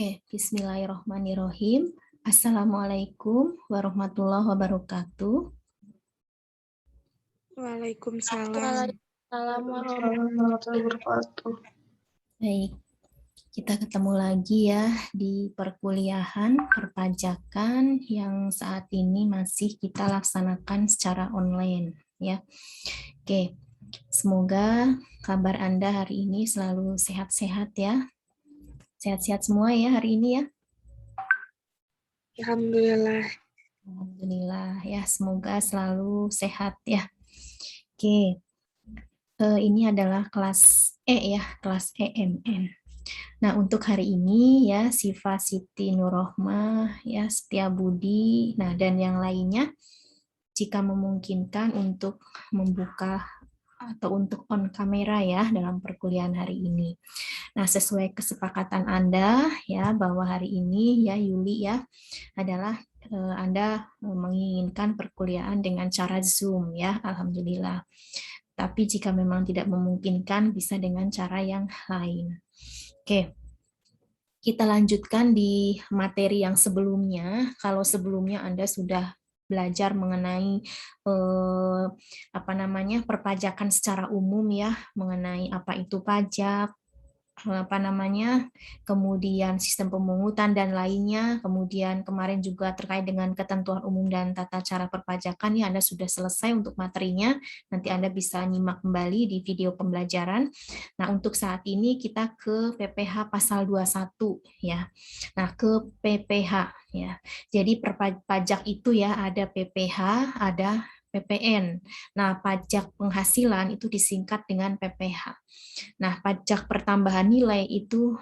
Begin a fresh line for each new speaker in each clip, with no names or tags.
Oke, bismillahirrahmanirrahim. Assalamualaikum warahmatullahi wabarakatuh.
Waalaikumsalam.
Waalaikumsalam warahmatullahi wabarakatuh.
Baik, kita ketemu lagi ya di perkuliahan perpajakan yang saat ini masih kita laksanakan secara online ya. Oke, semoga kabar Anda hari ini selalu sehat-sehat ya. Sehat-sehat semua ya hari ini ya.
Alhamdulillah.
Alhamdulillah ya, semoga selalu sehat ya. Oke, ini adalah kelas E ya, kelas EMN. Nah, untuk hari ini ya, Siva Siti Nurrohmah, ya, Setia Budi, nah dan yang lainnya, jika memungkinkan untuk membuka atau untuk on kamera ya dalam perkuliahan hari ini. Nah, sesuai kesepakatan Anda ya bahwa hari ini ya Yuli ya adalah Anda menginginkan perkuliahan dengan cara Zoom ya, alhamdulillah. Tapi jika memang tidak memungkinkan bisa dengan cara yang lain. Oke. Kita lanjutkan di materi yang sebelumnya. Kalau sebelumnya Anda sudah belajar mengenai perpajakan secara umum ya, mengenai apa itu pajak, kemudian sistem pemungutan dan lainnya, kemudian kemarin juga terkait dengan ketentuan umum dan tata cara perpajakan ya, Anda sudah selesai untuk materinya, nanti Anda bisa nyimak kembali di video pembelajaran. Nah, untuk saat ini kita ke PPh pasal 21 ya. Nah, ke PPh ya. Jadi pajak itu ya ada PPh, ada PPN. Nah, pajak penghasilan itu disingkat dengan PPh. Nah, pajak pertambahan nilai itu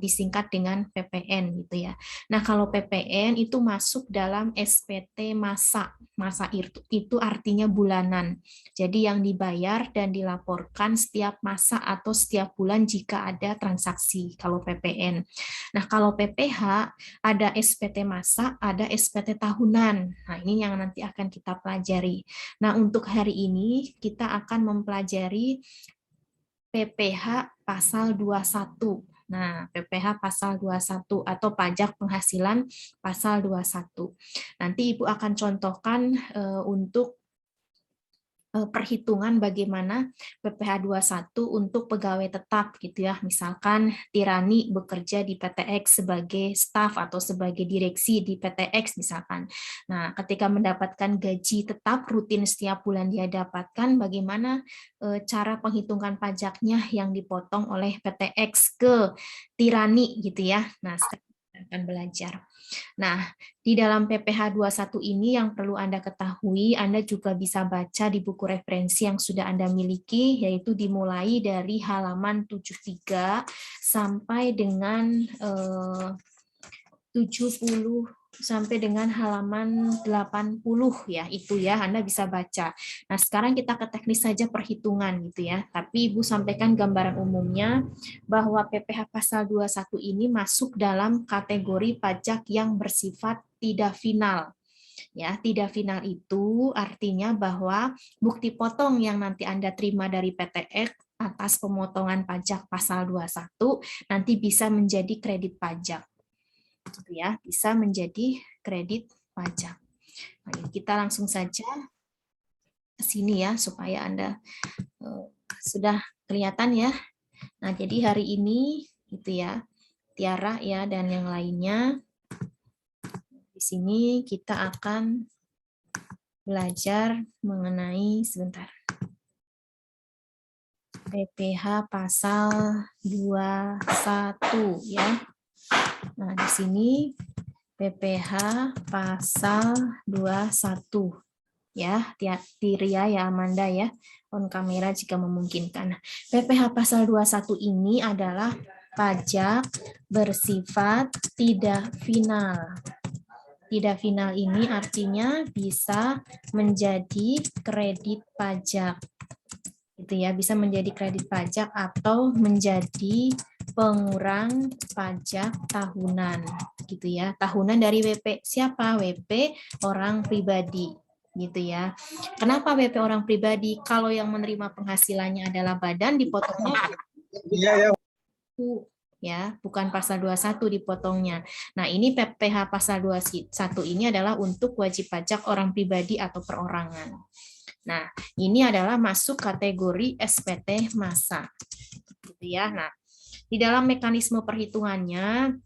disingkat dengan PPN gitu ya. Nah, kalau PPN itu masuk dalam SPT masa. Masa itu artinya bulanan. Jadi yang dibayar dan dilaporkan setiap masa atau setiap bulan jika ada transaksi kalau PPN. Nah, kalau PPh ada SPT masa, ada SPT tahunan. Nah, ini yang nanti akan kita pelajari. Nah, untuk hari ini kita akan mempelajari PPh pasal 21. Nah, PPh pasal 21 atau pajak penghasilan pasal 21. Nanti Ibu akan contohkan untuk perhitungan bagaimana PPh 21 untuk pegawai tetap gitu ya. Misalkan Tirani bekerja di PTX sebagai staf atau sebagai direksi di PTX misalkan. Nah, ketika mendapatkan gaji tetap rutin setiap bulan dia dapatkan, bagaimana cara penghitungan pajaknya yang dipotong oleh PTX ke Tirani gitu ya. Nah, sekarang kita akan belajar. Nah, di dalam PPh 21 ini yang perlu Anda ketahui, Anda juga bisa baca di buku referensi yang sudah Anda miliki, yaitu dimulai dari halaman 73 sampai dengan 70 sampai dengan halaman 80 ya, itu ya Anda bisa baca. Nah, sekarang kita ke teknis saja perhitungan gitu ya. Tapi Ibu sampaikan gambaran umumnya bahwa PPh pasal 21 ini masuk dalam kategori pajak yang bersifat tidak final. Ya, tidak final itu artinya bahwa bukti potong yang nanti Anda terima dari PTX atas pemotongan pajak pasal 21 nanti bisa menjadi kredit pajak. Gitu ya, bisa menjadi kredit pajak. Nah, kita langsung saja ke sini ya supaya Anda sudah kelihatan ya. Nah, jadi hari ini gitu ya, Tiara ya dan yang lainnya di sini kita akan belajar mengenai sebentar. PPh pasal 21 ya. Nah, di sini PPh pasal 21 ya, Tiria ya Amanda ya, on kamera jika memungkinkan. PPh pasal 21 ini adalah pajak bersifat tidak final. Tidak final ini artinya bisa menjadi kredit pajak. Gitu ya, bisa menjadi kredit pajak atau menjadi pengurang pajak tahunan gitu ya. Tahunan dari WP siapa? WP orang pribadi gitu ya. Kenapa WP orang pribadi? Kalau yang menerima penghasilannya adalah badan dipotongnya ya, bukan pasal 21 dipotongnya. Nah, ini PPh pasal 21 ini adalah untuk wajib pajak orang pribadi atau perorangan. Nah, ini adalah masuk kategori SPT massa. Gitu ya. Nah, di dalam mekanisme perhitungannya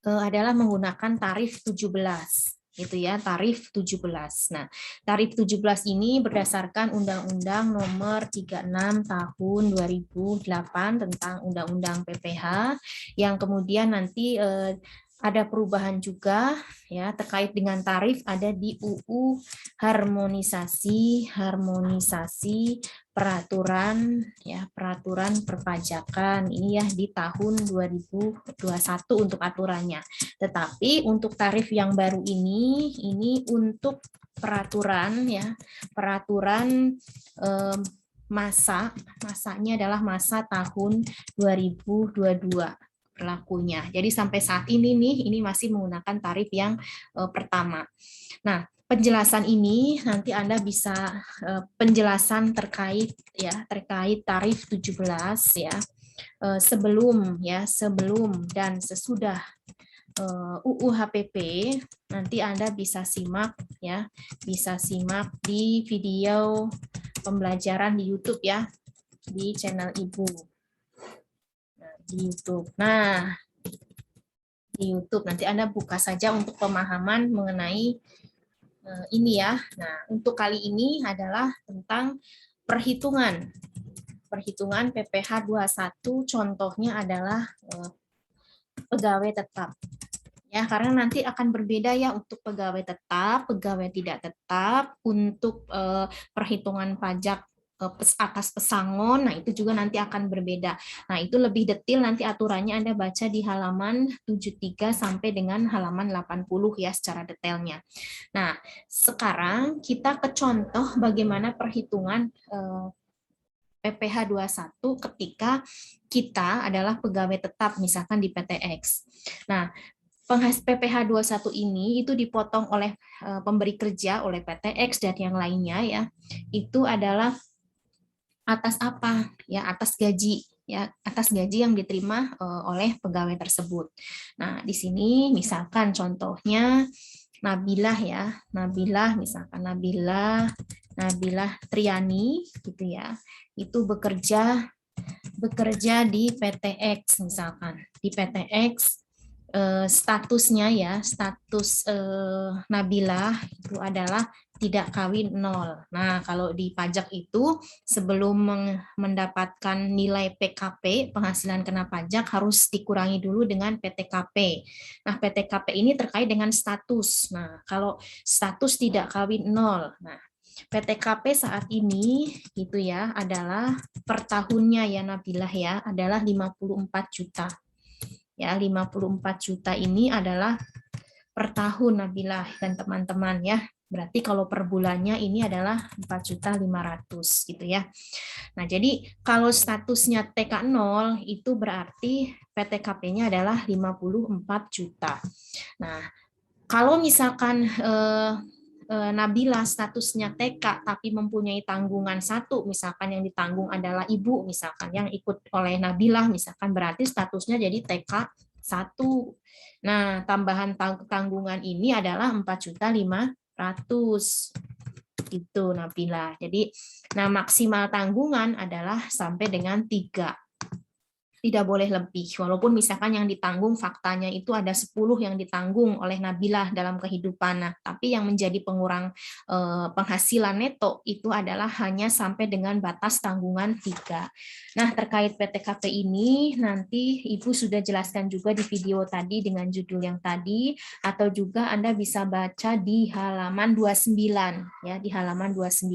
adalah menggunakan tarif 17. Gitu ya, tarif 17. Nah, tarif 17 ini berdasarkan Undang-Undang Nomor 36 Tahun 2008 tentang Undang-Undang PPh yang kemudian nanti ada perubahan juga ya terkait dengan tarif ada di UU harmonisasi peraturan ya peraturan perpajakan ini ya di tahun 2021 untuk aturannya. Tetapi untuk tarif yang baru ini untuk peraturan ya peraturan masanya adalah masa tahun 2022 berlakunya. Jadi sampai saat ini nih ini masih menggunakan tarif yang pertama. Nah, penjelasan ini nanti Anda bisa penjelasan terkait tarif 17 ya. Sebelum dan sesudah UU HPP nanti Anda bisa simak di video pembelajaran di YouTube ya di channel Ibu. Di YouTube. Nah, di YouTube nanti Anda buka saja untuk pemahaman mengenai ini ya. Nah, untuk kali ini adalah tentang perhitungan PPh 21 contohnya adalah pegawai tetap. Ya, karena nanti akan berbeda ya untuk pegawai tetap, pegawai tidak tetap, untuk perhitungan pajak atas pesangon, nah itu juga nanti akan berbeda. Nah itu lebih detail nanti aturannya Anda baca di halaman 73 sampai dengan halaman 80 ya secara detailnya. Nah sekarang kita ke contoh bagaimana perhitungan PPh 21 ketika kita adalah pegawai tetap misalkan di PTX. Nah PPh 21 ini itu dipotong oleh pemberi kerja oleh PTX dan yang lainnya ya. Itu adalah atas apa? Ya, atas gaji ya, atas gaji yang diterima oleh pegawai tersebut. Nah, di sini misalkan contohnya Nabilah ya. Nabilah misalkan Nabilah Triani gitu ya. Itu bekerja di PTX misalkan. Di PTX statusnya ya, status Nabilah itu adalah tidak kawin 0. Nah, kalau di pajak itu sebelum mendapatkan nilai PKP, penghasilan kena pajak harus dikurangi dulu dengan PTKP. Nah, PTKP ini terkait dengan status. Nah, kalau status tidak kawin 0. Nah, PTKP saat ini gitu ya adalah per tahunnya ya Nabilah ya adalah 54 juta. Ya, 54 juta ini adalah per tahun Nabilah dan teman-teman ya. Berarti kalau per bulannya ini adalah 4.500.000 gitu ya. Nah, jadi kalau statusnya TK0 itu berarti PTKP-nya adalah 54 juta. Nah, kalau misalkan Nabila statusnya TK tapi mempunyai tanggungan satu, misalkan yang ditanggung adalah ibu, misalkan yang ikut oleh Nabila, misalkan berarti statusnya jadi TK 1. Nah, tambahan tanggungan ini adalah 4.500.000 itu Nabila. Jadi, nah maksimal tanggungan adalah sampai dengan 3. Tidak boleh lebih, walaupun misalkan yang ditanggung faktanya itu ada 10 yang ditanggung oleh Nabilah dalam kehidupan. Nah, tapi yang menjadi pengurang penghasilan neto itu adalah hanya sampai dengan batas tanggungan 3. Nah, terkait PTKP ini nanti Ibu sudah jelaskan juga di video tadi dengan judul yang tadi, atau juga Anda bisa baca di halaman 29 ya, di halaman 29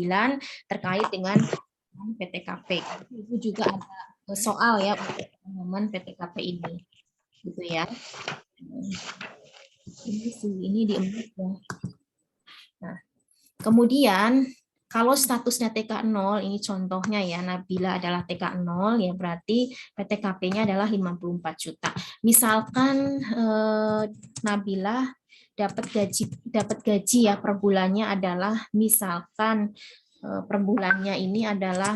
terkait dengan PTKP. Ibu juga ada soal ya untuk pengumuman PTKP ini gitu ya. Ini diempat ya. Nah, kemudian kalau statusnya TK0 ini contohnya ya Nabila adalah TK0 ya berarti PTKP-nya adalah 54 juta. Misalkan Nabila dapat gaji ya per bulannya adalah misalkan per bulannya ini adalah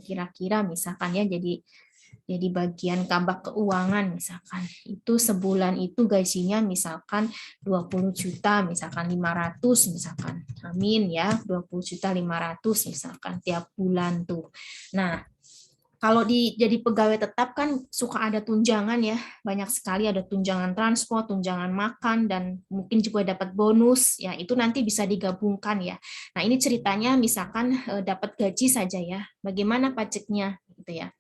kira-kira misalkan ya jadi jadi bagian kabak keuangan misalkan. Itu sebulan itu gajinya misalkan 20 juta, misalkan 500 misalkan. Amin ya, 20 juta 500 misalkan tiap bulan tuh. Nah, kalau jadi pegawai tetap kan suka ada tunjangan ya, banyak sekali ada tunjangan transport, tunjangan makan, dan mungkin juga dapat bonus, ya itu nanti bisa digabungkan ya. Nah ini ceritanya misalkan dapat gaji saja ya, bagaimana pajaknya gitu ya.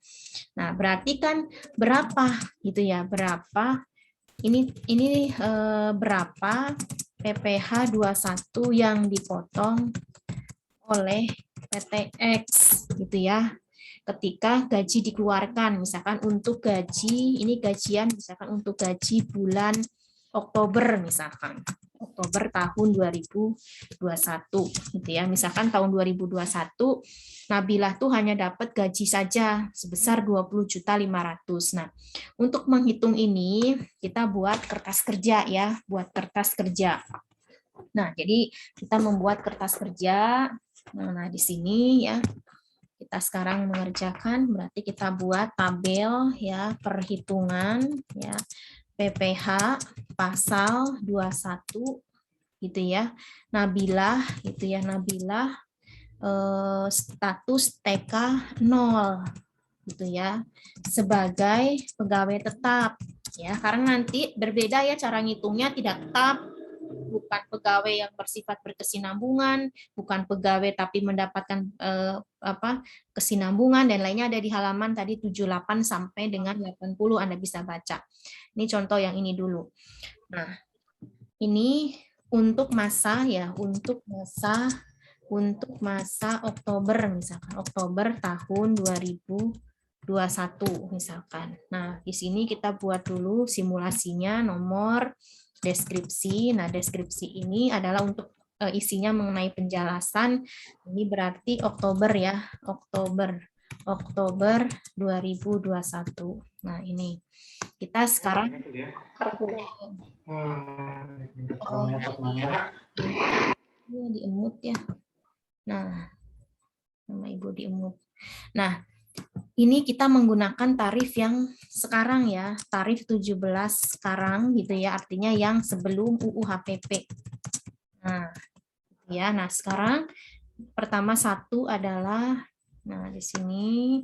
Nah berarti kan berapa gitu ya, berapa ini berapa PPh 21 yang dipotong oleh PTX gitu ya, ketika gaji dikeluarkan, misalkan untuk gaji, ini gajian misalkan untuk gaji bulan Oktober misalkan, Oktober tahun 2021 gitu ya, misalkan tahun 2021 Nabilah tuh hanya dapat gaji saja sebesar 20.500.000. Nah, untuk menghitung ini kita buat kertas kerja ya, buat kertas kerja. Nah, jadi kita membuat kertas kerja. Nah, di sini ya kita sekarang mengerjakan, berarti kita buat tabel ya, perhitungan ya, PPh pasal 21 gitu ya. Nabilah gitu ya, Nabilah status TK 0 gitu ya, sebagai pegawai tetap ya, karena nanti berbeda ya cara ngitungnya, tidak tetap, bukan pegawai yang bersifat berkesinambungan, bukan pegawai tapi mendapatkan kesinambungan dan lainnya, ada di halaman tadi 78 sampai dengan 80 Anda bisa baca. Ini contoh yang ini dulu. Nah, ini untuk masa ya, untuk masa Oktober misalkan, Oktober tahun 2021 misalkan. Nah, di sini kita buat dulu simulasinya, nomor, deskripsi. Nah, deskripsi ini adalah untuk isinya mengenai penjelasan. Ini berarti Oktober ya, Oktober 2021. Nah, ini kita sekarang diemut ya. Nah, nama Ibu diemut. Nah, ini kita menggunakan tarif yang sekarang ya, tarif 17 sekarang gitu ya, artinya yang sebelum UU HPP. Nah, ya, nah sekarang pertama satu adalah, nah di sini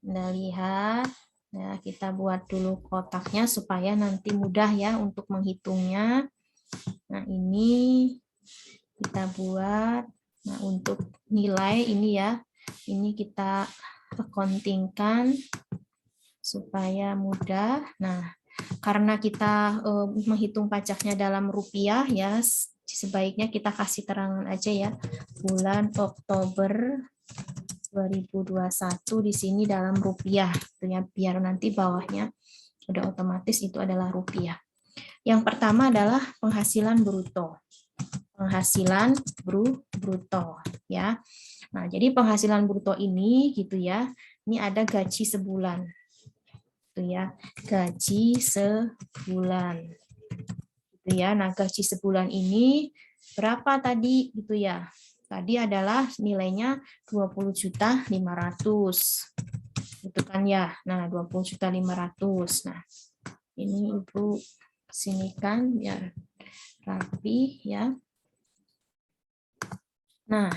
Anda lihat, ya kita buat dulu kotaknya supaya nanti mudah ya untuk menghitungnya. Nah ini kita buat, nah untuk nilai ini ya, ini kita accounting-kan supaya mudah. Nah, karena kita menghitung pajaknya dalam rupiah ya, sebaiknya kita kasih terangan aja ya, bulan Oktober 2021 di sini dalam rupiah gitu ya, biar nanti bawahnya udah otomatis itu adalah rupiah. Yang pertama adalah penghasilan bruto. Penghasilan bruto ya. Nah, jadi penghasilan bruto ini gitu ya, ini ada gaji sebulan. Gitu ya, gaji sebulan. Gitu ya. Nah, gaji sebulan ini berapa tadi gitu ya? Tadi adalah nilainya 20.500.000. Gitu kan ya. Nah, 20.500.000. Nah, ini Ibu sinikan biar rapi ya. Nah,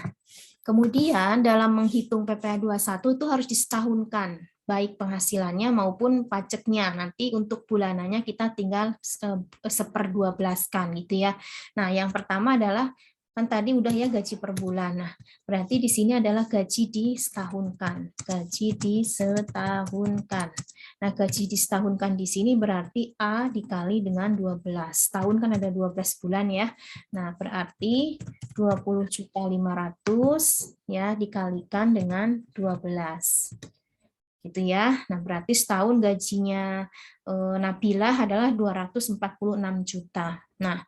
kemudian dalam menghitung PPh 21 itu harus disetahunkan, baik penghasilannya maupun pajaknya. Nanti untuk bulanannya kita tinggal 1/12-kan gitu ya. Nah, yang pertama adalah kan tadi udah ya gaji per bulan. Nah, berarti di sini adalah gaji disetahunkan. Gaji disetahunkan. Nah, gaji disetahunkan di sini berarti A dikali dengan 12. Tahun kan ada 12 bulan ya. Nah, berarti 20.500.000 ya dikalikan dengan 12. Gitu ya. Nah, berarti setahun gajinya Nabilah adalah 246 juta. Nah,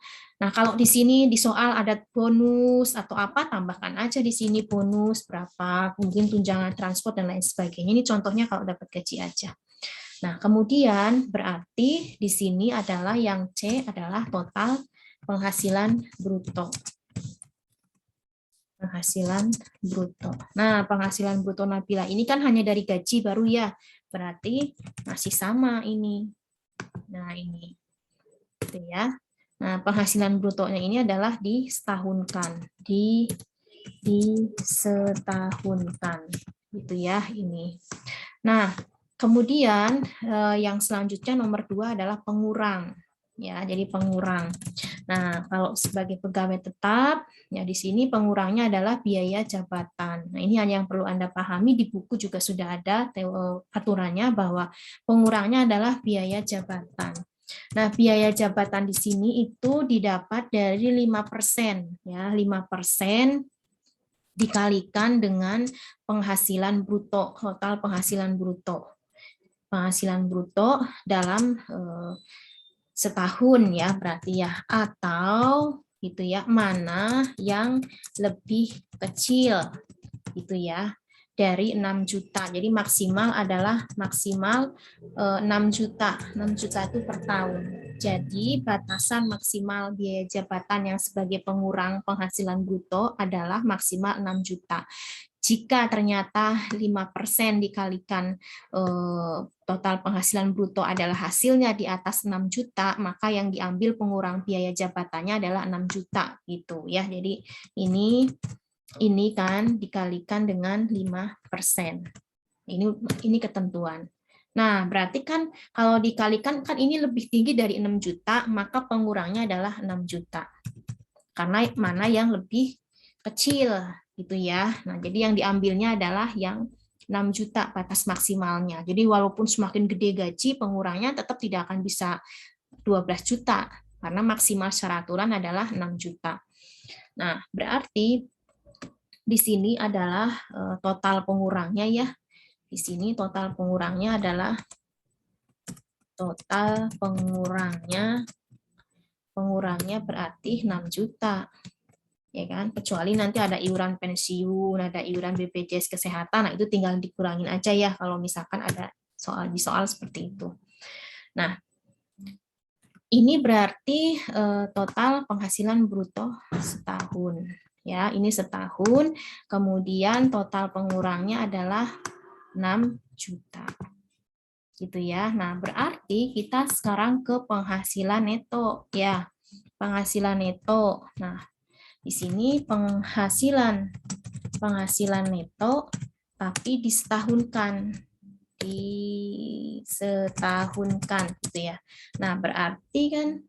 kalau di sini di soal ada bonus atau apa, tambahkan aja di sini bonus berapa, mungkin tunjangan transport dan lain sebagainya. Ini contohnya kalau dapat gaji aja. Nah, kemudian berarti di sini adalah yang C adalah total penghasilan bruto. Penghasilan bruto. Nah, penghasilan bruto Nabilah ini kan hanya dari gaji baru ya. berarti masih sama ini. Nah, ini. Gitu ya. Nah, penghasilan brutonya ini adalah disetahunkan. Disetahunkan. Gitu ya, ini. Nah, kemudian yang selanjutnya nomor 2 adalah pengurang. Ya, jadi pengurang. Nah, kalau sebagai pegawai tetap, ya di sini pengurangnya adalah biaya jabatan. Nah, ini yang perlu Anda pahami, di buku juga sudah ada aturannya bahwa pengurangnya adalah biaya jabatan. Nah, biaya jabatan di sini itu didapat dari 5%, ya, 5% dikalikan dengan penghasilan bruto, total penghasilan bruto. Penghasilan bruto dalam setahun ya berarti ya, atau gitu ya, mana yang lebih kecil gitu ya dari 6 juta. Jadi maksimal adalah maksimal 6 juta. 6 juta itu per tahun. Jadi batasan maksimal biaya jabatan yang sebagai pengurang penghasilan bruto adalah maksimal 6 juta. Jika ternyata 5% dikalikan total penghasilan bruto adalah hasilnya di atas 6 juta, maka yang diambil pengurang biaya jabatannya adalah 6 juta gitu ya. Jadi ini kan dikalikan dengan 5%. Ini ketentuan. Nah, berarti kan kalau dikalikan kan ini lebih tinggi dari 6 juta, maka pengurangnya adalah 6 juta. Karena mana yang lebih kecil gitu ya. Nah, jadi yang diambilnya adalah yang 6 juta batas maksimalnya. Jadi walaupun semakin gede gaji, pengurangnya tetap tidak akan bisa 12 juta karena maksimal secara aturan adalah 6 juta. Nah, berarti di sini adalah total pengurangnya ya. Di sini total pengurangnya adalah pengurangnya berarti 6 juta. Ya kan, kecuali nanti ada iuran pensiun, ada iuran BPJS kesehatan, nah itu tinggal dikurangin aja ya kalau misalkan ada soal seperti itu. Nah, ini berarti total penghasilan bruto setahun. Ya, ini setahun, kemudian total pengurangnya adalah 6 juta. Gitu ya. Nah, berarti kita sekarang ke penghasilan neto ya. Penghasilan neto. Nah, di sini penghasilan neto tapi disetahunkan gitu ya. Nah, berarti kan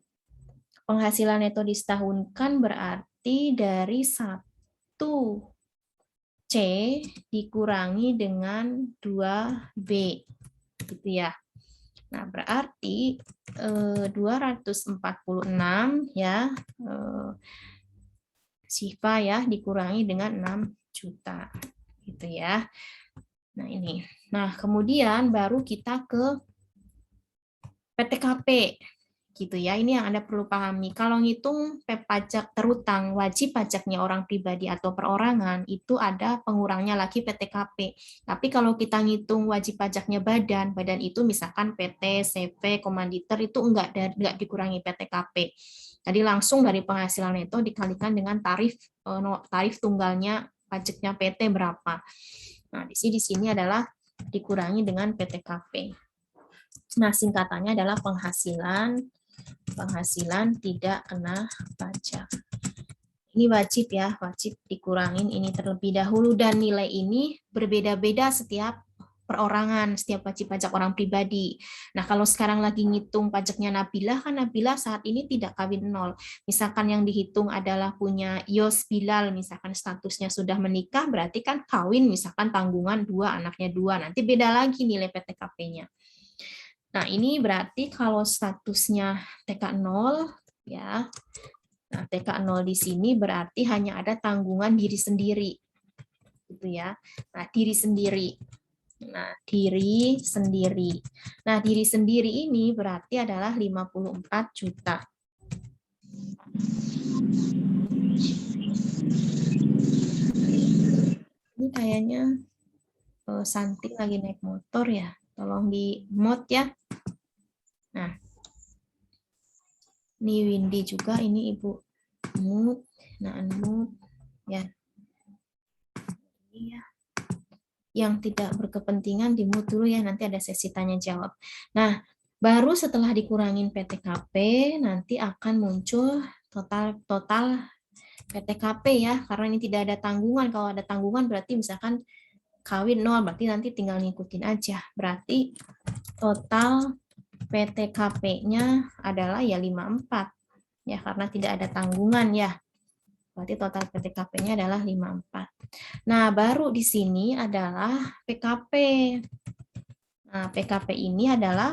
penghasilan neto disetahunkan berarti dari 1C dikurangi dengan 2B gitu ya. Nah, berarti 246 ya Siva ya dikurangi dengan 6 juta gitu ya. Nah, ini. Nah, kemudian baru kita ke PTKP gitu ya. Ini yang Anda perlu pahami. Kalau ngitung pajak terutang, wajib pajaknya orang pribadi atau perorangan, itu ada pengurangnya lagi PTKP. Tapi kalau kita ngitung wajib pajaknya badan itu misalkan PT, CV, komanditer itu enggak dikurangi PTKP. Tadi langsung dari penghasilan itu dikalikan dengan tarif tunggalnya pajaknya PT berapa. Nah, di sini adalah dikurangi dengan PTKP. Nah, singkatannya adalah penghasilan tidak kena pajak. Ini wajib ya, wajib dikurangin ini terlebih dahulu, dan nilai ini berbeda-beda setiap perorangan, setiap wajib pajak orang pribadi. Nah, kalau sekarang lagi ngitung pajaknya Nabilah, kan Nabilah saat ini tidak kawin nol. Misalkan yang dihitung adalah punya Yos Bilal, misalkan statusnya sudah menikah, berarti kan kawin, misalkan tanggungan 2, anaknya 2, nanti beda lagi nilai PTKP-nya. Nah, ini berarti kalau statusnya TK0 ya. Nah, TK0 di sini berarti hanya ada tanggungan diri sendiri. Gitu ya. Nah, diri sendiri. Nah, diri sendiri. Nah, diri sendiri ini berarti adalah 54 juta. Ini kayaknya Santi lagi naik motor ya. Tolong di mute ya. Nah, ini Windy juga, ini Ibu mute. Nah, unmute ya. Ini ya. Yang tidak berkepentingan di-mute dulu ya, nanti ada sesi tanya jawab. Nah, baru setelah dikurangin PTKP nanti akan muncul total PTKP ya, karena ini tidak ada tanggungan. Kalau ada tanggungan berarti misalkan kawin 0, berarti nanti tinggal ngikutin aja. Berarti total PTKP-nya adalah ya 54 ya, karena tidak ada tanggungan ya. Berarti total PTKP-nya adalah 54. Nah, baru di sini adalah PKP. Nah, PKP ini adalah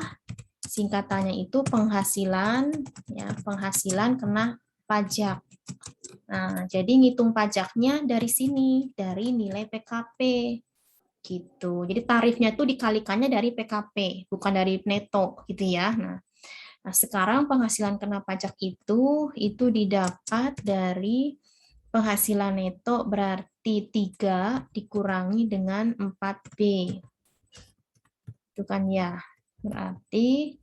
singkatannya itu penghasilan ya, penghasilan kena pajak. Nah, jadi ngitung pajaknya dari sini, dari nilai PKP gitu. Jadi tarifnya itu dikalikannya dari PKP, bukan dari neto gitu ya. Nah, sekarang penghasilan kena pajak itu didapat dari penghasilan neto berarti 3 dikurangi dengan 4B. Itu kan ya. Berarti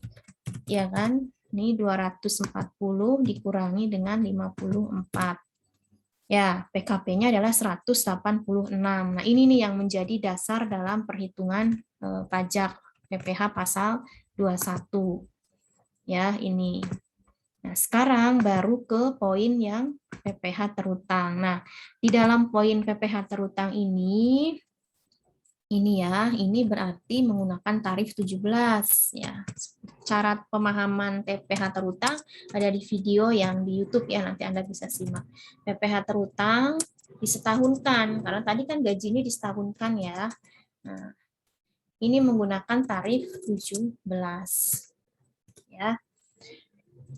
ya kan, ini 240 dikurangi dengan 54. Ya, PKP-nya adalah 186. Nah, ini nih yang menjadi dasar dalam perhitungan pajak PPh pasal 21. Ya, ini. Nah, sekarang baru ke poin yang PPh terutang. Nah, di dalam poin PPh terutang ini ya, ini berarti menggunakan tarif 17 ya. Cara pemahaman PPh terutang ada di video yang di YouTube ya, nanti Anda bisa simak. PPh terutang disetahunkan, karena tadi kan gajinya disetahunkan ya. Nah, ini menggunakan tarif 17 ya.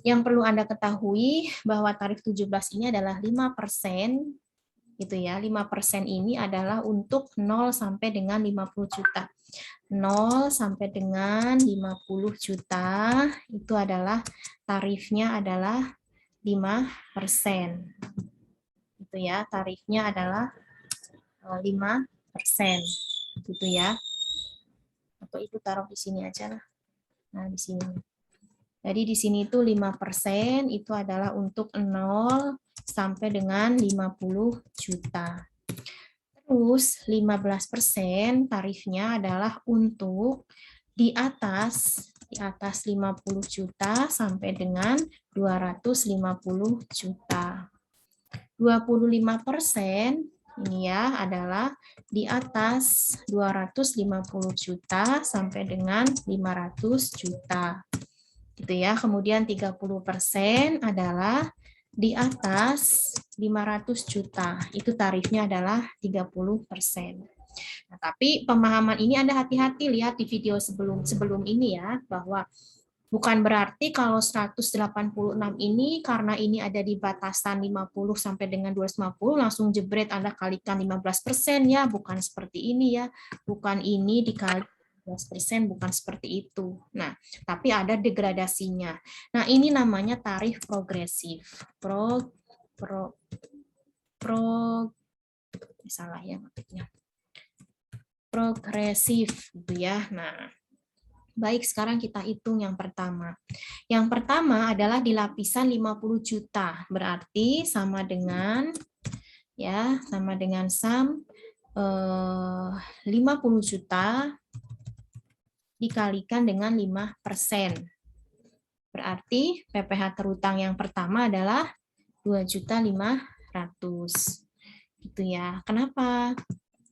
Yang perlu Anda ketahui bahwa tarif 17 ini adalah 5%. Gitu ya, 5% ini adalah untuk 0 sampai dengan 50 juta. 0 sampai dengan 50 juta itu adalah tarifnya adalah 5%. Gitu ya, tarifnya adalah 5%. Gitu ya. Atau itu taruh di sini aja lah. Nah, di sini. Jadi di sini itu 5% itu adalah untuk 0 sampai dengan 50 juta. Terus 15% tarifnya adalah untuk di atas 50 juta sampai dengan 250 juta. 25% ini ya adalah di atas 250 juta sampai dengan 500 juta. Gitu ya. Kemudian 30% adalah di atas 500 juta. Itu tarifnya adalah 30%. Nah, tapi pemahaman ini Anda hati-hati lihat di video sebelum ini ya, bahwa bukan berarti kalau 186 ini karena ini ada di batasan 50 sampai dengan 250 langsung jebret Anda kalikan 15% ya, bukan seperti ini ya. Bukan ini dikali 15%, bukan seperti itu. Nah, tapi ada degradasinya. Nah, ini namanya tarif progresif. Salah ya maksudnya. Progresif gitu ya. Nah, baik, sekarang kita hitung yang pertama. Yang pertama adalah di lapisan 50 juta. Berarti sama dengan ya, sama dengan sum 50 juta dikalikan dengan 5%. Berarti PPh terutang yang pertama adalah 2.500.000. Gitu ya. Kenapa?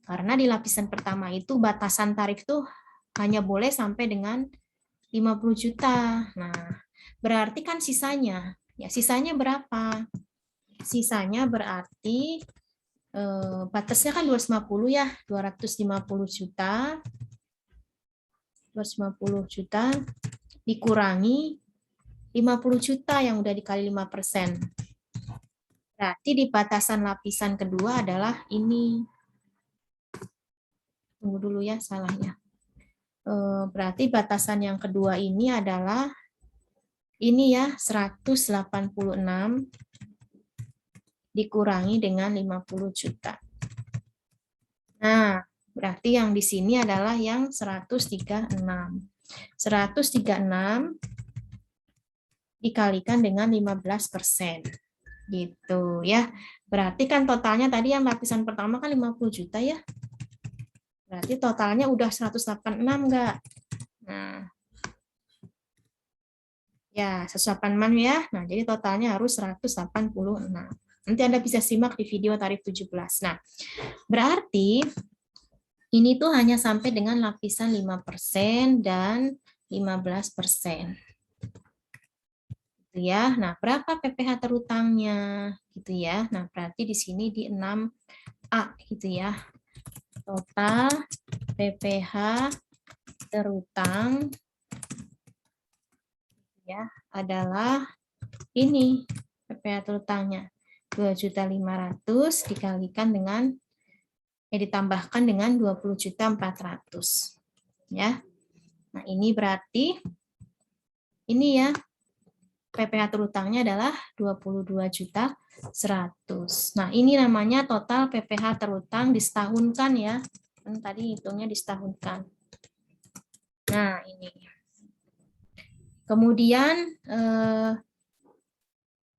Karena di lapisan pertama itu batasan tarif tuh hanya boleh sampai dengan 50 juta. Nah, berarti kan sisanya, ya sisanya berapa? Sisanya berarti batasnya kan 250 ya, 250 juta. 250 juta dikurangi 50 juta yang udah dikali 5%. Berarti di batasan lapisan kedua adalah ini. Tunggu dulu ya salahnya. Berarti batasan yang kedua ini adalah ini ya 186 dikurangi dengan 50 juta. Nah, berarti yang di sini adalah yang 136. 136 dikalikan dengan 15%. Gitu ya. Berarti kan totalnya tadi yang lapisan pertama kan 50 juta ya. Berarti totalnya udah 186 enggak? Nah, ya 186 ya. Nah, jadi totalnya harus 186. Nanti Anda bisa simak di video tarif 17. Nah, berarti ini tuh hanya sampai dengan lapisan 5% dan 15%. Gitu ya. Nah, berapa PPh terutangnya? Gitu ya. Nah, berarti di sini di 6A gitu ya. Total PPh terutang ya adalah ini PPh terutangnya 2.500.000 dikalikan dengan ditambahkan dengan 20.400 ya. Nah, ini berarti ini ya PPh terutangnya adalah 22.100.000. Nah, ini namanya total PPh terutang disetahunkan ya. Kan tadi hitungnya disetahunkan. Nah, ini. Kemudian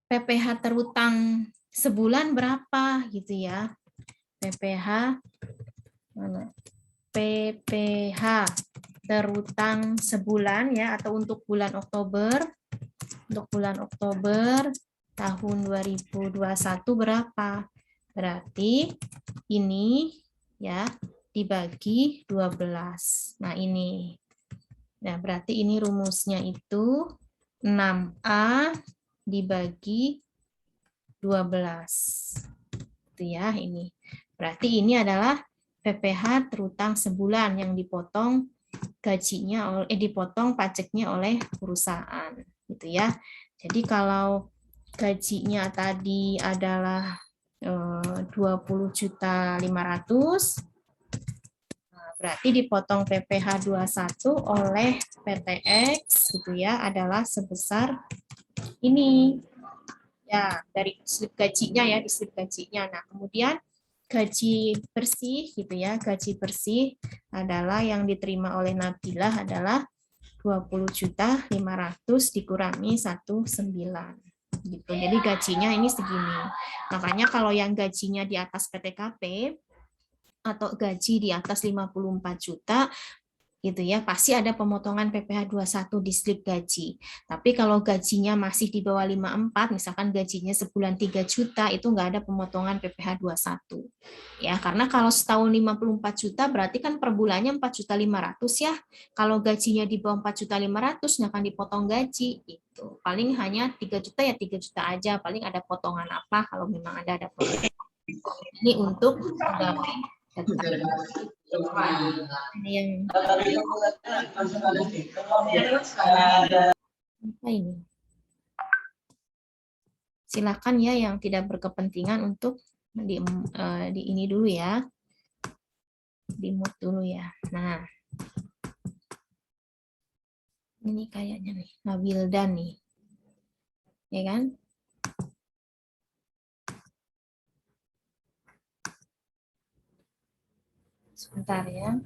PPh terutang sebulan berapa gitu ya? PPh mana? PPh terutang sebulan ya, atau untuk bulan Oktober. Untuk bulan Oktober tahun 2021 berapa? Berarti ini ya dibagi 12. Nah, ini. Nah, berarti ini rumusnya itu 6A dibagi 12. Itu ya ini. Berarti ini adalah PPh terutang sebulan yang dipotong gajinya dipotong pajaknya oleh perusahaan gitu ya. Jadi kalau gajinya tadi adalah 20.500.000, berarti dipotong PPh 21 oleh PTX gitu ya adalah sebesar ini. Ya, dari slip gajinya ya, di slip gajinya. Nah, kemudian gaji bersih gitu ya, gaji bersih adalah yang diterima oleh Nabilah adalah 20.500.000 dikurangi 19 gitu. Jadi gajinya ini segini. Makanya kalau yang gajinya di atas PTKP atau gaji di atas 54 juta gitu ya, pasti ada pemotongan PPh 21 di slip gaji. Tapi kalau gajinya masih di bawah 54, misalkan gajinya sebulan 3 juta, itu nggak ada pemotongan PPh 21. Ya, karena kalau setahun 54 juta, berarti kan per bulannya 4.500.000 ya. Kalau gajinya di bawah 4.500.000, nggak akan dipotong gaji. Gitu. Paling hanya 3 juta ya 3 juta aja, paling ada potongan apa kalau memang ada potongan. Ini untuk pegawai tetap. Ini yang apa ini? Silakan ya yang tidak berkepentingan untuk di ini dulu ya, di mute dulu ya. Nah, ini kayaknya nih Nabildan nih, ya kan? Sebentar ya.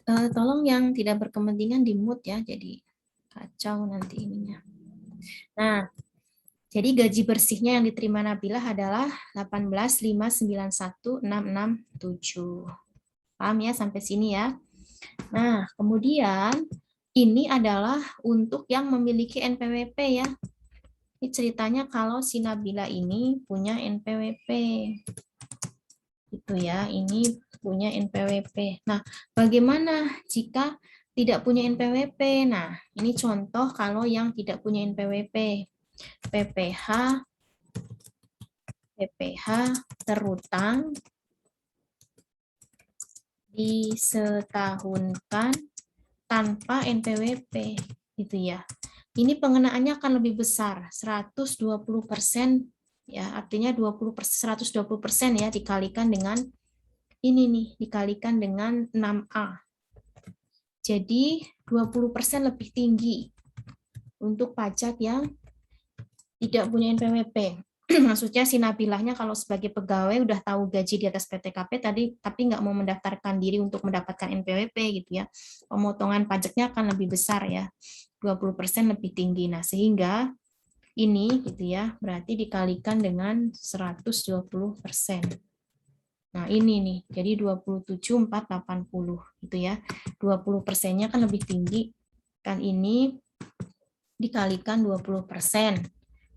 Tolong yang tidak berkepentingan di mute ya, jadi kacau nanti ininya. Nah, jadi gaji bersihnya yang diterima Nabilah adalah 18.591.667. Paham ya sampai sini ya? Nah, kemudian ini adalah untuk yang memiliki NPWP ya. Ini ceritanya kalau si Nabila ini punya NPWP. Gitu ya, ini punya NPWP. Nah, bagaimana jika tidak punya NPWP? Nah, ini contoh kalau yang tidak punya NPWP. PPh terutang disetahunkan tanpa NPWP gitu ya. Ini pengenaannya akan lebih besar, 120% ya, artinya 120% ya dikalikan dengan ini nih, dikalikan dengan 6A. Jadi 20% lebih tinggi untuk pajak yang tidak punya NPWP. Maksudnya si Nabilahnya kalau sebagai pegawai udah tahu gaji di atas PTKP tadi, tapi nggak mau mendaftarkan diri untuk mendapatkan NPWP gitu ya. Pemotongan pajaknya akan lebih besar ya, 20% lebih tinggi. Nah, sehingga ini gitu ya, berarti dikalikan dengan 120%. Nah, ini nih, jadi 27.480 gitu ya. 20%-nya kan lebih tinggi. Kan ini dikalikan 20%.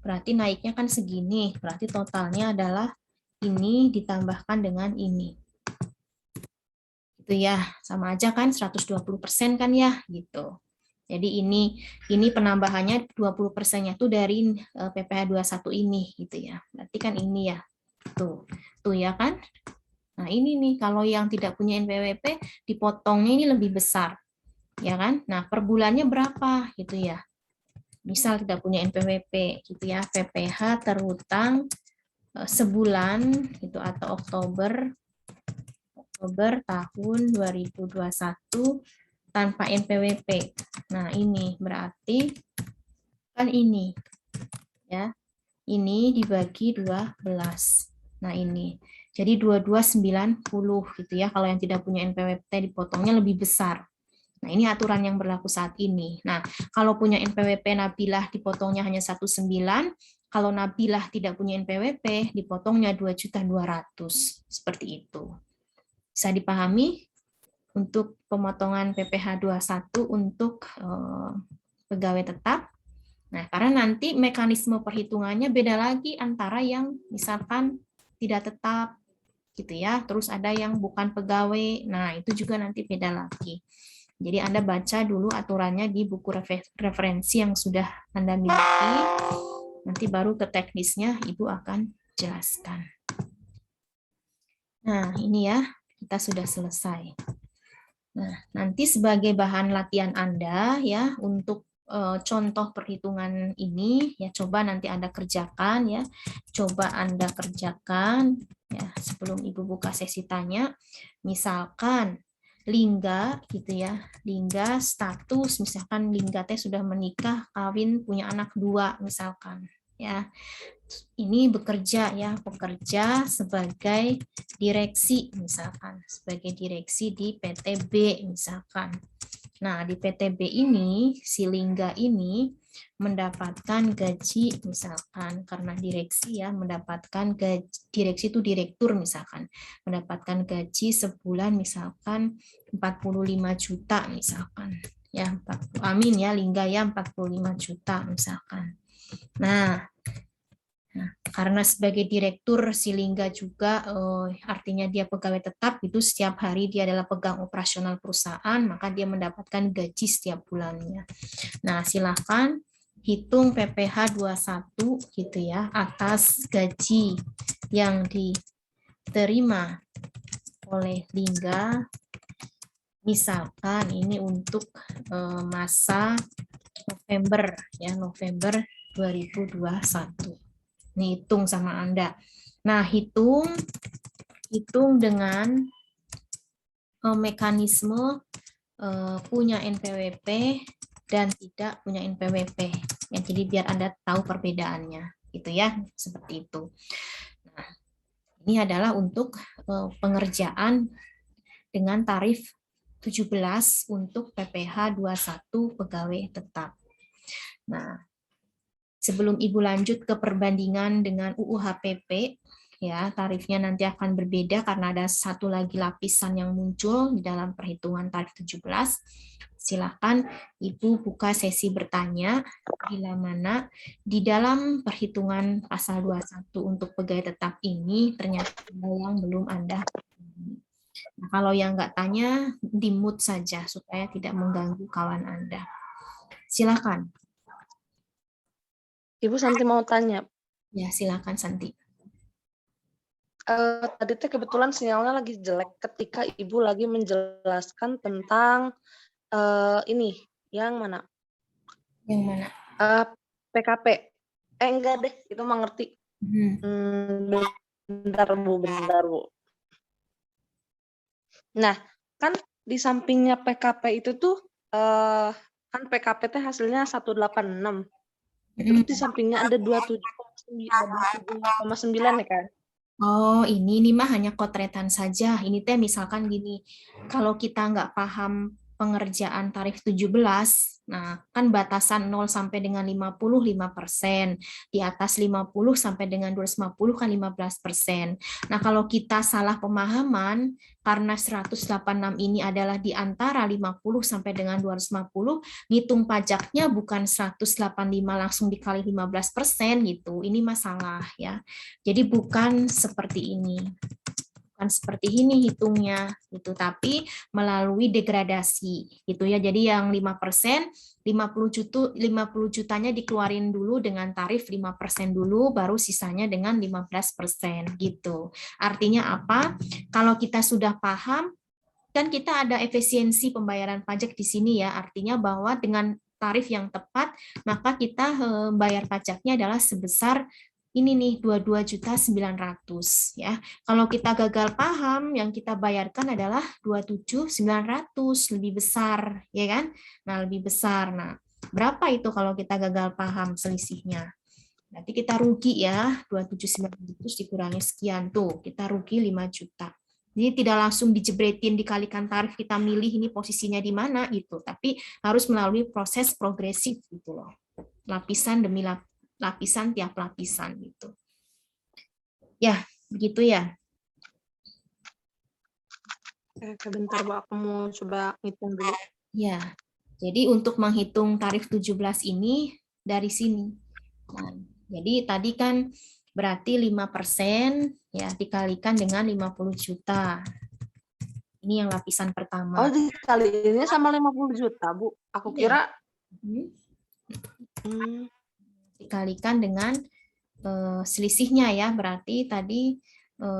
Berarti naiknya kan segini. Berarti totalnya adalah ini ditambahkan dengan ini. Gitu ya, sama aja kan 120% kan ya, gitu. Jadi ini penambahannya 20%-nya tuh dari PPh 21 ini gitu ya. Berarti kan ini ya. Tuh ya kan? Nah, ini nih kalau yang tidak punya NPWP dipotongnya ini lebih besar. Ya kan? Nah, per bulannya berapa gitu ya. Misal tidak punya NPWP gitu ya, PPh terhutang sebulan gitu atau Oktober tahun 2021 tanpa NPWP. Nah, ini berarti kan ini ya. Ini dibagi 12. Nah, ini. Jadi 2290 gitu ya. Kalau yang tidak punya NPWP dipotongnya lebih besar. Nah, ini aturan yang berlaku saat ini. Nah, kalau punya NPWP Nabilah dipotongnya hanya 19, kalau Nabilah tidak punya NPWP dipotongnya 2.200.000. Seperti itu. Bisa dipahami untuk pemotongan PPh 21 untuk pegawai tetap. Nah, karena nanti mekanisme perhitungannya beda lagi antara yang misalkan tidak tetap gitu ya, terus ada yang bukan pegawai. Nah, itu juga nanti beda lagi. Jadi Anda baca dulu aturannya di buku referensi yang sudah Anda miliki. Nanti baru ke teknisnya Ibu akan jelaskan. Nah, ini ya, kita sudah selesai. Nah, nanti sebagai bahan latihan Anda ya untuk contoh perhitungan ini ya coba nanti Anda kerjakan ya. Coba Anda kerjakan ya sebelum Ibu buka sesi tanya. Misalkan Lingga gitu ya. Lingga status misalkan Lingga teh sudah menikah, kawin, punya anak 2 misalkan ya. Ini bekerja ya, bekerja sebagai direksi misalkan, sebagai direksi di PTB misalkan. Nah, di PTB ini, si Lingga ini mendapatkan gaji misalkan, karena direksi ya, mendapatkan gaji, direksi itu direktur misalkan, mendapatkan gaji sebulan misalkan 45 juta misalkan. Ya, amin ya, Lingga ya 45 juta misalkan. Nah, karena sebagai direktur si Lingga juga artinya dia pegawai tetap itu setiap hari dia adalah pegang operasional perusahaan, maka dia mendapatkan gaji setiap bulannya. Nah, silakan hitung PPh 21 gitu ya atas gaji yang diterima oleh Lingga. Misalkan ini untuk masa November ya, November 2021. Nih, hitung sama Anda. Nah, hitung dengan mekanisme punya NPWP dan tidak punya NPWP. Ya, jadi biar Anda tahu perbedaannya, gitu ya, seperti itu. Nah, ini adalah untuk pengerjaan dengan tarif 17 untuk PPh 21 pegawai tetap. Nah, sebelum Ibu lanjut ke perbandingan dengan UU HPP, ya tarifnya nanti akan berbeda karena ada satu lagi lapisan yang muncul di dalam perhitungan tarif 17. Silakan Ibu buka sesi bertanya bila mana di dalam perhitungan pasal 21 untuk pegawai tetap ini ternyata ada yang belum Anda. Nah, kalau yang nggak tanya, di-mute saja supaya tidak mengganggu kawan Anda. Silakan.
Ibu Santi mau tanya.
Ya, silakan Santi.
Tadi teh kebetulan sinyalnya lagi jelek ketika Ibu lagi menjelaskan tentang ini yang mana?
Yang mana?
PKP. Enggak deh, itu mah ngerti. Bentar Bu. Nah, kan di sampingnya PKP itu tuh kan PKP teh hasilnya 186. Terus di sampingnya ada 27,9 ya kan?
Oh, ini mah hanya kotretan saja. Ini teh misalkan gini, kalau kita nggak paham pengerjaan tarif 17, Nah, kan batasan 0 sampai dengan 50, 5%. Di atas 50 sampai dengan 250 kan 15%. Nah, kalau kita salah pemahaman, karena 186 ini adalah di antara 50 sampai dengan 250, ngitung pajaknya bukan 185 langsung dikali 15% gitu. Ini masalah ya. Jadi bukan seperti ini. Bukan seperti ini hitungnya gitu, tapi melalui degradasi gitu ya. Jadi yang 5%, 50 jutanya dikeluarin dulu dengan tarif 5% dulu, baru sisanya dengan 15% gitu. Artinya apa? Kalau kita sudah paham, kan kita ada efisiensi pembayaran pajak di sini ya, artinya bahwa dengan tarif yang tepat, maka kita bayar pajaknya adalah sebesar ini nih 22.900.000 ya. Kalau kita gagal paham, yang kita bayarkan adalah 27.900, lebih besar ya kan? Nah, lebih besar. Nah, berapa itu kalau kita gagal paham selisihnya? Nanti kita rugi ya, 27.900 dikurangi sekian tuh, kita rugi 5 juta. Jadi tidak langsung dijebretin dikalikan tarif, kita milih ini posisinya di mana gitu, tapi harus melalui proses progresif gitu loh. Lapisan demi lapisan tiap lapisan gitu. Ya, begitu ya.
Bentar Bu, aku mau coba ngitung dulu.
Ya. Jadi untuk menghitung tarif 17 ini dari sini. Nah, jadi tadi kan berarti 5% ya dikalikan dengan 50 juta. Ini yang lapisan pertama.
Oh, dikaliinnya sama 50 juta, Bu. Aku kira
dikalikan dengan selisihnya ya, berarti tadi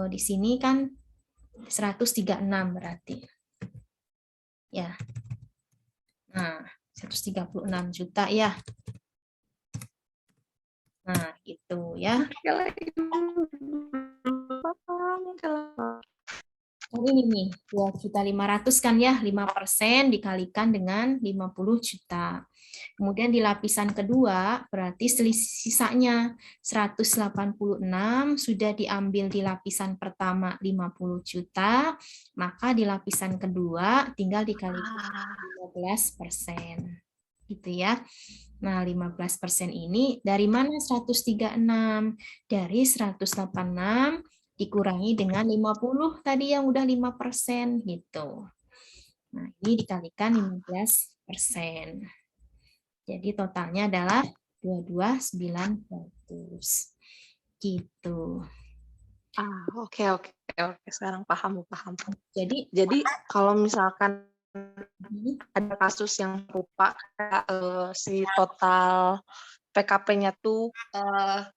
di sini kan 136 berarti. Ya. Nah, 136 juta ya. Nah, gitu ya. Oh, ini nih, 2.500.000 kan ya, 5% dikalikan dengan 50 juta. Kemudian di lapisan kedua, berarti sisanya 186 sudah diambil di lapisan pertama 50 juta, maka di lapisan kedua tinggal dikalikan 15%. Gitu ya. Nah, 15% ini dari mana 136? Dari 186 dikurangi dengan 50 tadi yang udah 5% gitu. Nah, ini dikalikan 15%. Jadi totalnya adalah 22.900. Gitu.
Oke. Sekarang paham.
Jadi
kalau misalkan ada kasus yang rupa si total PKP-nya tuh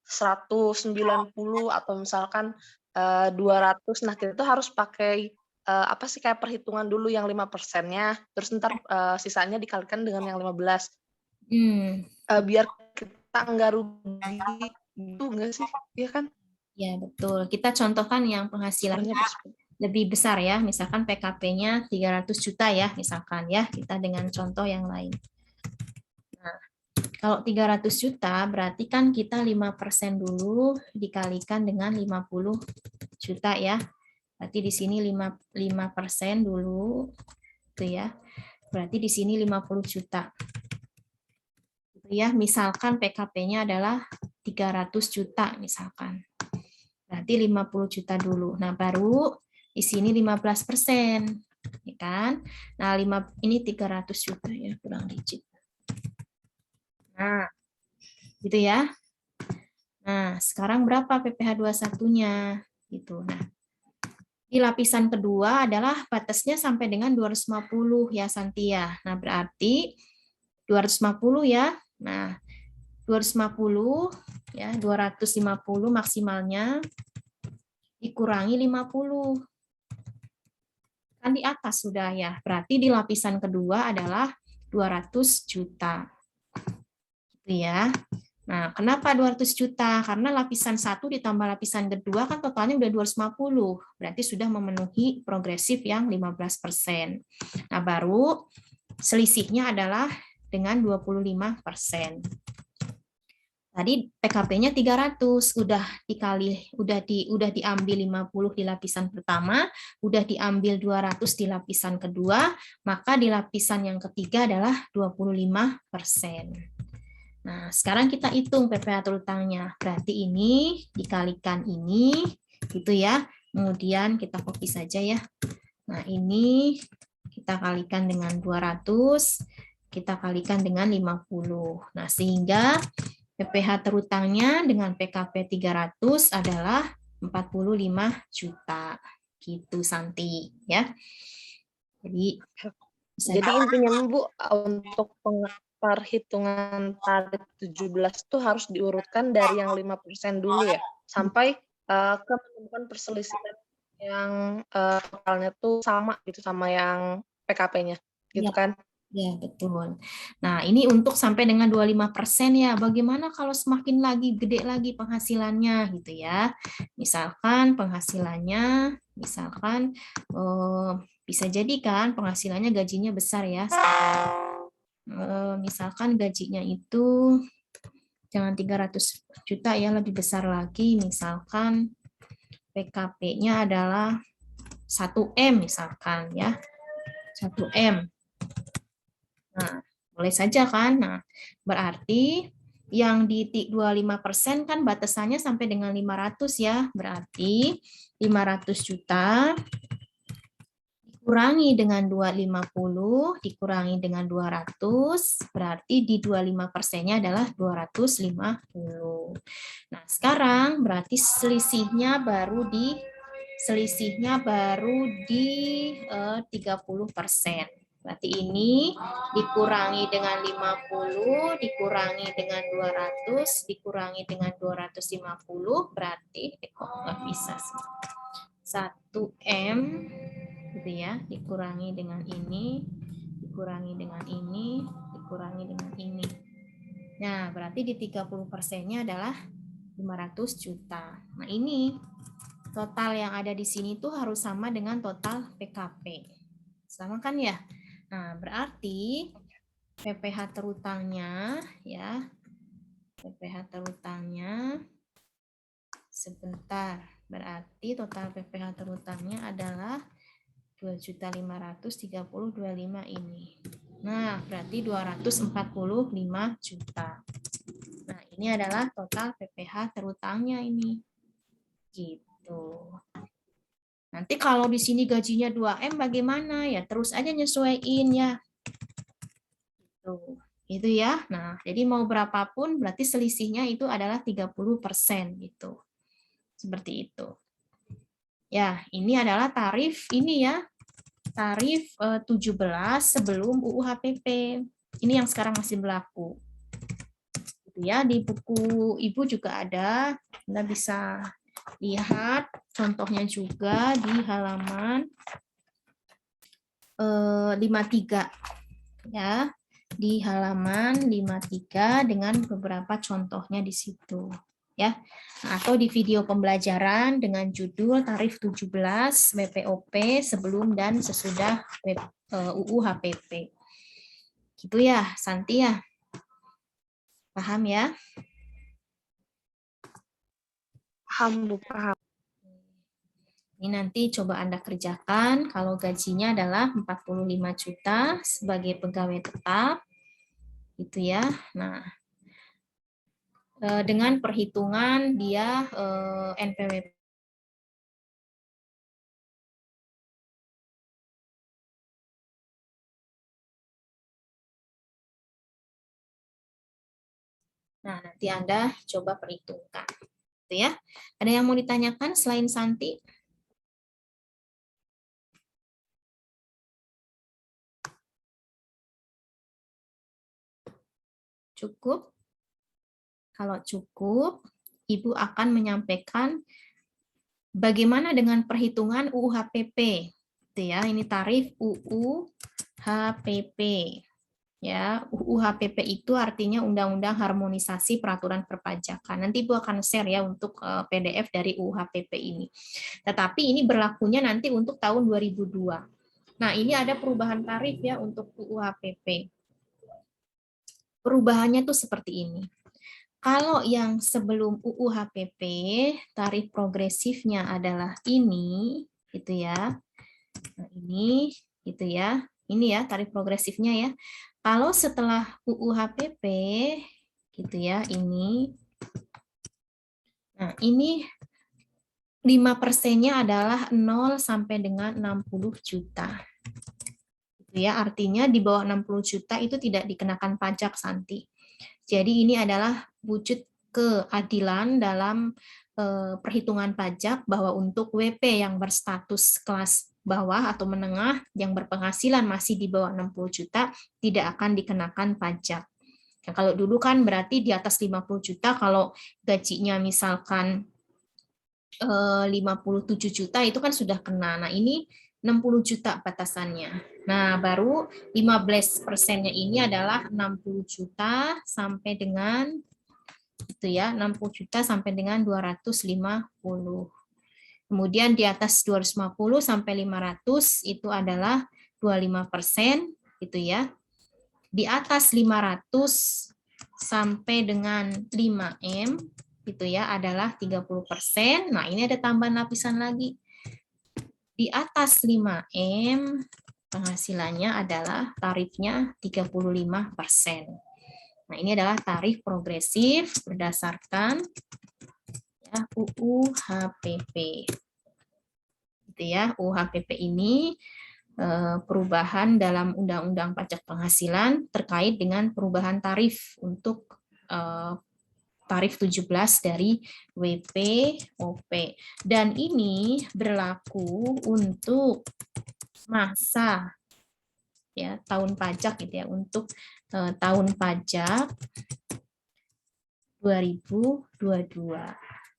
190 atau misalkan 200, nah kita tuh harus pakai apa sih kayak perhitungan dulu yang 5%-nya, terus ntar sisanya dikalikan dengan yang 15. Biar kita nggak rugi gitu nggak sih? Iya kan?
Ya, betul. Kita contohkan yang penghasilannya lebih besar ya, misalkan PKP-nya 300 juta ya, misalkan ya, kita dengan contoh yang lain. Nah, kalau 300 juta berarti kan kita 5% dulu dikalikan dengan 50 juta ya. Berarti di sini 5% dulu gitu ya. Berarti di sini 50 juta. Gitu ya, misalkan PKP-nya adalah 300 juta misalkan. Berarti 50 juta dulu. Nah, baru di sini 15%, ya kan? Nah, ini 300 juta ya, kurang dikit. Nah, gitu ya. Nah, sekarang berapa PPh 21-nya? Gitu. Nah, di lapisan kedua adalah batasnya sampai dengan 250 ya, Santia. Nah, berarti 250 ya. Nah, 250 ya, 250 maksimalnya dikurangi 50. Kan di atas sudah ya. Berarti di lapisan kedua adalah 200 juta. Gitu ya. Nah, kenapa 200 juta? Karena lapisan 1 ditambah lapisan kedua kan totalnya udah 250. Berarti sudah memenuhi progresif yang 15%. Nah, baru selisihnya adalah dengan 25%. Tadi PKP-nya 300, udah diambil 50 di lapisan pertama, udah diambil 200 di lapisan kedua, maka di lapisan yang ketiga adalah 25%. Nah, sekarang kita hitung PPh terutangnya. Berarti ini dikalikan ini, gitu ya. Kemudian kita copy saja ya. Nah, ini kita kalikan dengan 200, kita kalikan dengan 50. Nah, sehingga PPh terutangnya dengan PKP 300 adalah 45 juta. Gitu, Santi. Ya. Jadi,
Jadi intinya Bu, untuk perhitungan tarif 17 tuh harus diurutkan dari yang 5% dulu ya, sampai ke menemukan perselisihan yang totalnya tuh sama gitu sama yang PKP-nya, gitu
ya,
kan?
ya, betul. Nah, ini untuk sampai dengan 25% ya. Bagaimana kalau semakin lagi gede lagi penghasilannya gitu ya. Misalkan penghasilannya, bisa jadi kan penghasilannya gajinya besar ya. Misalkan gajinya itu jangan 300 juta ya, lebih besar lagi. Misalkan PKP-nya adalah 1M misalkan ya. 1M. Nah, boleh saja kan? Nah, berarti yang di 25% kan batasannya sampai dengan 500 ya. Berarti 500 juta dikurangi dengan 250, dikurangi dengan 200, berarti di 25%-nya adalah 250. Nah, sekarang berarti selisihnya baru di 30%. Berarti ini dikurangi dengan 50, dikurangi dengan 200, dikurangi dengan 250, berarti kok nggak bisa sih. 1M gitu ya, dikurangi dengan ini, dikurangi dengan ini, dikurangi dengan ini. Nah, berarti di 30%-nya adalah 500 juta. Nah, ini total yang ada di sini tuh harus sama dengan total PKP. Sama kan ya? Nah, berarti PPh terutangnya ya. PPh terutangnya sebentar. Berarti total PPh terutangnya adalah 2.530.25 ini. Nah, berarti 245 juta. Nah, ini adalah total PPh terutangnya ini. Gitu. Nanti kalau di sini gajinya 2M bagaimana? Ya terus aja nyesuaiin ya. Tuh, itu ya. Nah, jadi mau berapapun berarti selisihnya itu adalah 30% gitu. Seperti itu. Ya, ini adalah tarif ini ya. Tarif 17 sebelum UU HPP. Ini yang sekarang masih berlaku. Gitu ya, di buku Ibu juga ada. Anda bisa lihat contohnya juga di halaman 53 ya, di halaman 53 dengan beberapa contohnya di situ ya. Atau di video pembelajaran dengan judul tarif 17 WPOP sebelum dan sesudah UU HPP. Gitu ya, Santi ya. Paham ya?
Paham Bu, paham.
Ini nanti coba Anda kerjakan kalau gajinya adalah 45 juta sebagai pegawai tetap. Gitu ya. Nah, dengan perhitungan dia NPWP. Nah, nanti Anda coba perhitungkan. Gitu ya. Ada yang mau ditanyakan selain Santi? Cukup? Kalau cukup, Ibu akan menyampaikan bagaimana dengan perhitungan UU HPP. Gitu ya, ini tarif UU HPP. Ya, UU HPP itu artinya Undang-Undang Harmonisasi Peraturan Perpajakan. Nanti Ibu akan share ya untuk PDF dari UU HPP ini. Tetapi ini berlakunya nanti untuk tahun 2002. Nah, ini ada perubahan tarif ya untuk UU HPP. Perubahannya tuh seperti ini. Kalau yang sebelum UU HPP, tarif progresifnya adalah ini, gitu ya. Nah, ini, gitu ya. Ini ya tarif progresifnya ya. Kalau setelah UU HPP, gitu ya, ini. Nah, ini 5%-nya adalah 0 sampai dengan 60 juta. Gitu ya, artinya di bawah 60 juta itu tidak dikenakan pajak, Santi. Jadi ini adalah wujud keadilan dalam perhitungan pajak bahwa untuk WP yang berstatus kelas bawah atau menengah yang berpenghasilan masih di bawah 60 juta tidak akan dikenakan pajak. Ya, kalau dulu kan berarti di atas 50 juta kalau gajinya misalkan 57 juta itu kan sudah kena. Nah, ini 60 juta batasannya. Nah, baru 15%-nya ini adalah 60 juta sampai dengan itu ya, 60 juta sampai dengan 250. Kemudian di atas 250 sampai 500 itu adalah 25% gitu ya. Di atas 500 sampai dengan 5M gitu ya adalah 30%. Nah, ini ada tambahan lapisan lagi. Di atas 5M penghasilannya adalah tarifnya 35%. Nah, ini adalah tarif progresif berdasarkan ya, UU HPP. Gitu ya, UU HPP ini perubahan dalam Undang-Undang Pajak Penghasilan terkait dengan perubahan tarif untuk tarif 17 dari WPOP. Dan ini berlaku untuk masa ya tahun pajak gitu ya, untuk tahun pajak 2022.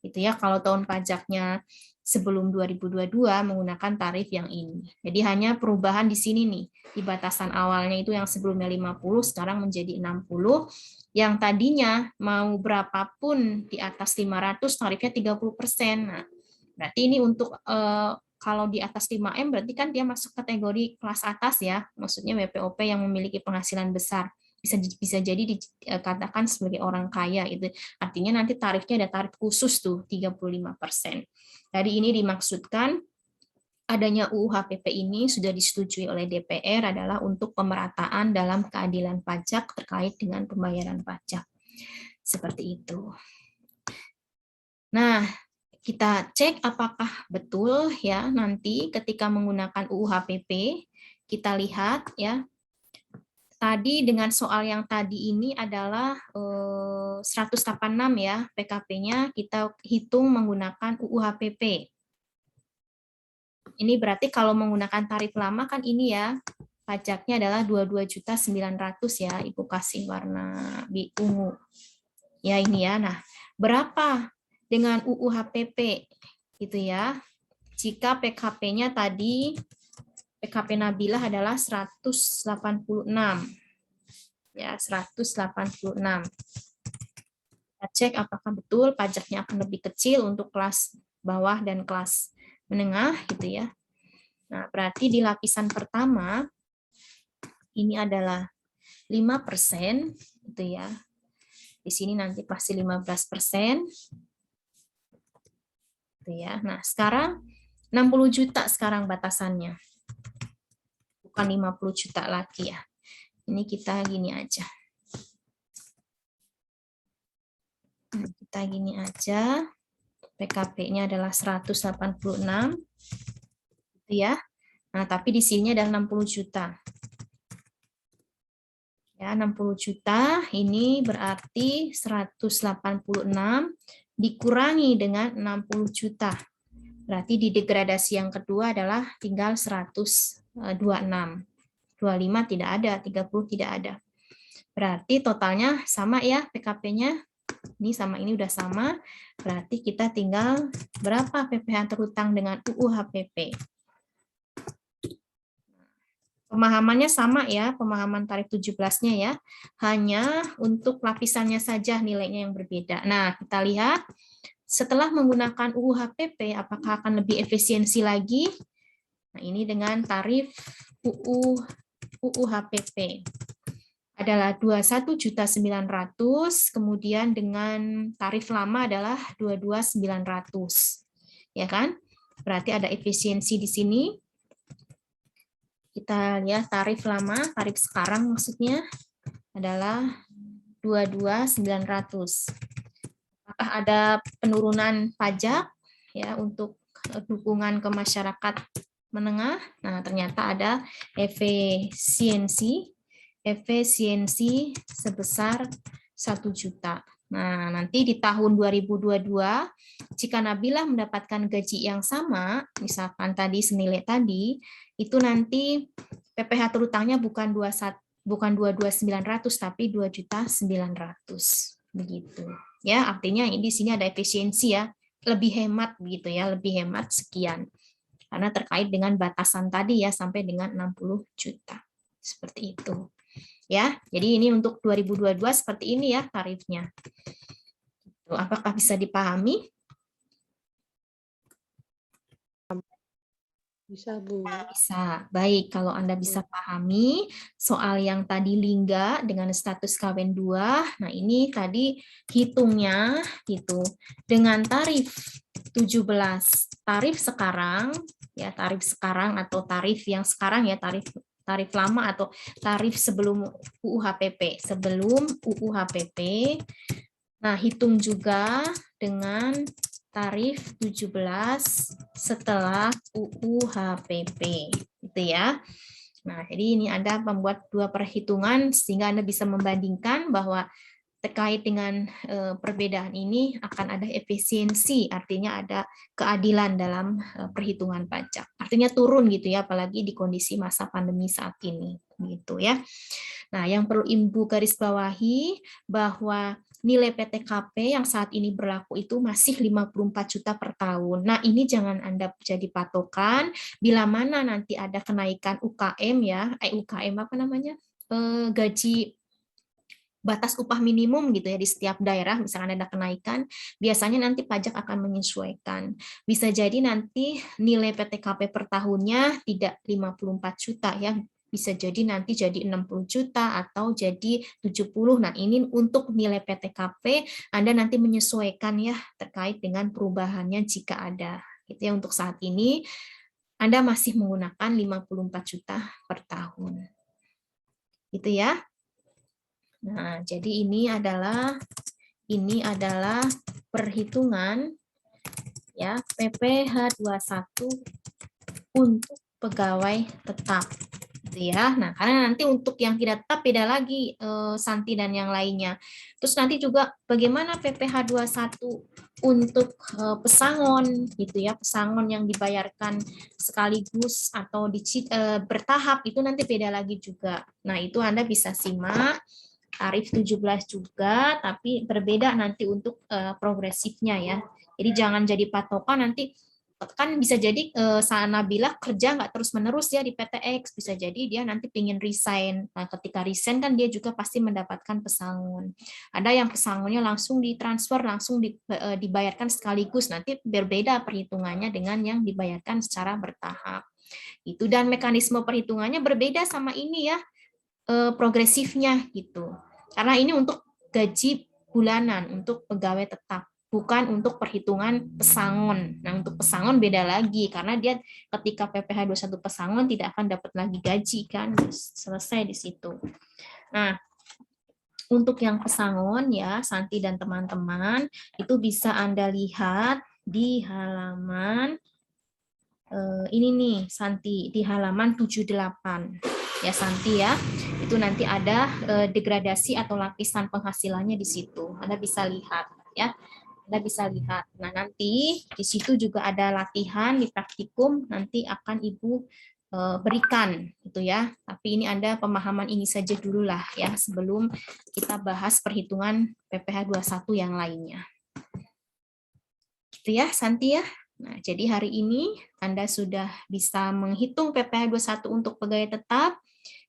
Itu ya, kalau tahun pajaknya sebelum 2022 menggunakan tarif yang ini. Jadi hanya perubahan di sini nih. Di batasan awalnya itu yang sebelumnya 50 sekarang menjadi 60. Yang tadinya mau berapapun di atas 500 tarifnya 30%. Nah, berarti ini untuk kalau di atas 5M berarti kan dia masuk kategori kelas atas ya. Maksudnya WPOP yang memiliki penghasilan besar. Bisa jadi dikatakan sebagai orang kaya itu. Artinya nanti tarifnya ada tarif khusus tuh 35%. Jadi ini dimaksudkan adanya UU HPP ini sudah disetujui oleh DPR adalah untuk pemerataan dalam keadilan pajak terkait dengan pembayaran pajak. Seperti itu. Nah, kita cek apakah betul ya nanti ketika menggunakan UU HPP, kita lihat ya. Tadi dengan soal yang tadi ini adalah 186 ya PKP-nya kita hitung menggunakan UU HPP. Ini berarti kalau menggunakan tarif lama kan ini ya pajaknya adalah 22.900.000 ya, Ibu kasih warna ungu. Ya ini ya. Nah, berapa dengan UU HPP gitu ya? Jika PKP-nya tadi PKP Nabilah adalah 186. Ya, 186. Kita cek apakah betul pajaknya akan lebih kecil untuk kelas bawah dan kelas menengah gitu ya. Nah, berarti di lapisan pertama ini adalah 5% gitu ya. Di sini nanti pasti 15%. Gitu ya. Nah, sekarang 60 juta sekarang batasannya. Bukan 50 juta lagi ya. Ini kita gini aja. Nah, kita gini aja. PKP-nya adalah 186. Gitu ya. Nah, tapi di sini adalah 60 juta. Ya, 60 juta ini berarti 186 dikurangi dengan 60 juta. Berarti di degradasi yang kedua adalah tinggal 126. 25 tidak ada, 30 tidak ada. Berarti totalnya sama ya PKP-nya. Ini sama ini udah sama. Berarti kita tinggal berapa PPh terhutang dengan UU HPP. Pemahamannya sama ya, pemahaman tarif 17-nya ya. Hanya untuk lapisannya saja nilainya yang berbeda. Nah, kita lihat setelah menggunakan UU HPP apakah akan lebih efisiensi lagi? Nah, ini dengan tarif UU HPP. adalah 21.900.000, kemudian dengan tarif lama adalah 22.900. Ya kan? Berarti ada efisiensi di sini. Kita lihat tarif lama, tarif sekarang maksudnya adalah 22.900. Apakah ada penurunan pajak ya untuk dukungan ke masyarakat menengah? Nah, ternyata ada efisiensi sebesar 1 juta. Nah, nanti di tahun 2022 jika Nabila mendapatkan gaji yang sama, misalkan tadi senilai tadi, itu nanti PPh terutangnya bukan 22.900 tapi 2.900.000 begitu. Ya, artinya di sini ada efisiensi ya, lebih hemat begitu ya, lebih hemat sekian. Karena terkait dengan batasan tadi ya sampai dengan 60 juta. Seperti itu. Ya, jadi ini untuk 2022 seperti ini ya tarifnya. Apakah bisa dipahami?
Bisa, Bu.
Bisa. Baik, kalau Anda bisa pahami soal yang tadi lingga dengan status kawin 2, nah ini tadi hitungnya gitu. Dengan tarif 17, tarif sekarang ya, tarif sekarang atau tarif yang sekarang ya, tarif lama atau tarif sebelum UU HPP, Nah, hitung juga dengan tarif 17 setelah UU HPP, gitu ya. Nah, jadi ini Anda membuat dua perhitungan sehingga Anda bisa membandingkan bahwa terkait dengan perbedaan ini akan ada efisiensi, artinya ada keadilan dalam perhitungan pajak. Artinya turun gitu ya, apalagi di kondisi masa pandemi saat ini, gitu ya. Nah, yang perlu Ibu garis bawahi bahwa nilai PTKP yang saat ini berlaku itu masih 54 juta per tahun. Nah, ini jangan Anda jadi patokan bila mana nanti ada kenaikan UKM ya, UKM apa namanya? Gaji batas upah minimum gitu ya di setiap daerah, misalkan ada kenaikan, biasanya nanti pajak akan menyesuaikan. Bisa jadi nanti nilai PTKP per tahunnya tidak 54 juta ya, bisa jadi nanti jadi 60 juta atau jadi 70. Nah, ini untuk nilai PTKP Anda nanti menyesuaikan ya terkait dengan perubahannya jika ada. Gitu ya, untuk saat ini Anda masih menggunakan 54 juta per tahun. Gitu ya. Nah, jadi ini adalah perhitungan ya PPh 21 untuk pegawai tetap. Gitu ya. Nah, karena nanti untuk yang tidak tetap beda lagi Santi dan yang lainnya. Terus nanti juga bagaimana PPh 21 untuk pesangon gitu ya, pesangon yang dibayarkan sekaligus atau bertahap itu nanti beda lagi juga. Nah, itu Anda bisa simak tarif 17 juga, tapi berbeda nanti untuk progresifnya ya. Jadi jangan jadi patokan nanti, kan bisa jadi saat Nabila kerja nggak terus-menerus ya di PTX, bisa jadi dia nanti pengen resign. Nah, ketika resign kan dia juga pasti mendapatkan pesangon. Ada yang pesangonnya langsung ditransfer, langsung dibayarkan sekaligus, nanti berbeda perhitungannya dengan yang dibayarkan secara bertahap. Itu, dan mekanisme perhitungannya berbeda sama ini ya, progresifnya gitu. Karena ini untuk gaji bulanan untuk pegawai tetap, bukan untuk perhitungan pesangon. Nah, untuk pesangon beda lagi karena dia ketika PPh 21 pesangon tidak akan dapat lagi gaji kan, selesai di situ. Nah, untuk yang pesangon ya, Santi dan teman-teman, itu bisa Anda lihat di halaman ini nih Santi, di halaman 78 ya Santi ya. Itu nanti ada degradasi atau lapisan penghasilannya di situ. Anda bisa lihat ya. Anda bisa lihat. Nah, nanti di situ juga ada latihan di praktikum, nanti akan Ibu berikan gitu ya. Tapi ini Anda pemahaman ini saja dulu lah ya sebelum kita bahas perhitungan PPh 21 yang lainnya. Gitu ya Santi ya. Nah, jadi hari ini Anda sudah bisa menghitung PPh 21 untuk pegawai tetap.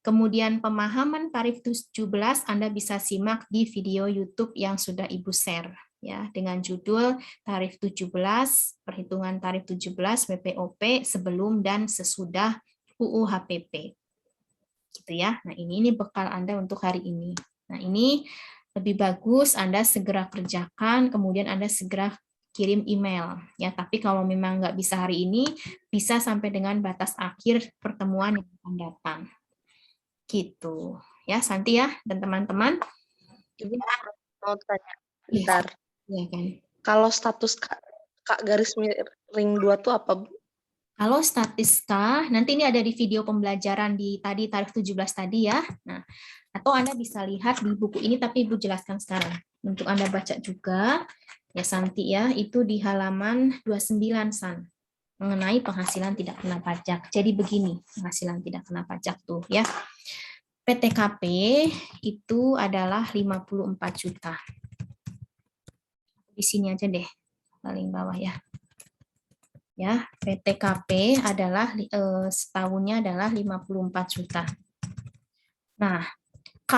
Kemudian pemahaman tarif 17 Anda bisa simak di video YouTube yang sudah Ibu share ya dengan judul tarif 17, perhitungan tarif 17 WPOP sebelum dan sesudah UU HPP. gitu ya. Nah, ini bekal Anda untuk hari ini. Nah, ini lebih bagus Anda segera kerjakan, kemudian Anda segera kirim email ya. Tapi kalau memang nggak bisa hari ini, bisa sampai dengan batas akhir pertemuan yang akan datang. Gitu ya, Santi ya dan teman-teman.
Ibu mau tanya
Ya,
bentar.
ya kan.
Kalau status Kak garis miring 2 tuh apa, Bu?
Kalau statiska, nanti ini ada di video pembelajaran di tadi tarikh 17 tadi ya. Nah, atau Anda bisa lihat di buku ini tapi Ibu jelaskan sekarang. Untuk Anda baca juga ya Santi ya, itu di halaman 29 San mengenai penghasilan tidak kena pajak. Jadi begini, penghasilan tidak kena pajak tuh ya. PTKP itu adalah 54 juta. Di sini aja deh, paling bawah ya. Ya, PTKP adalah setahunnya adalah 54 juta. Nah, K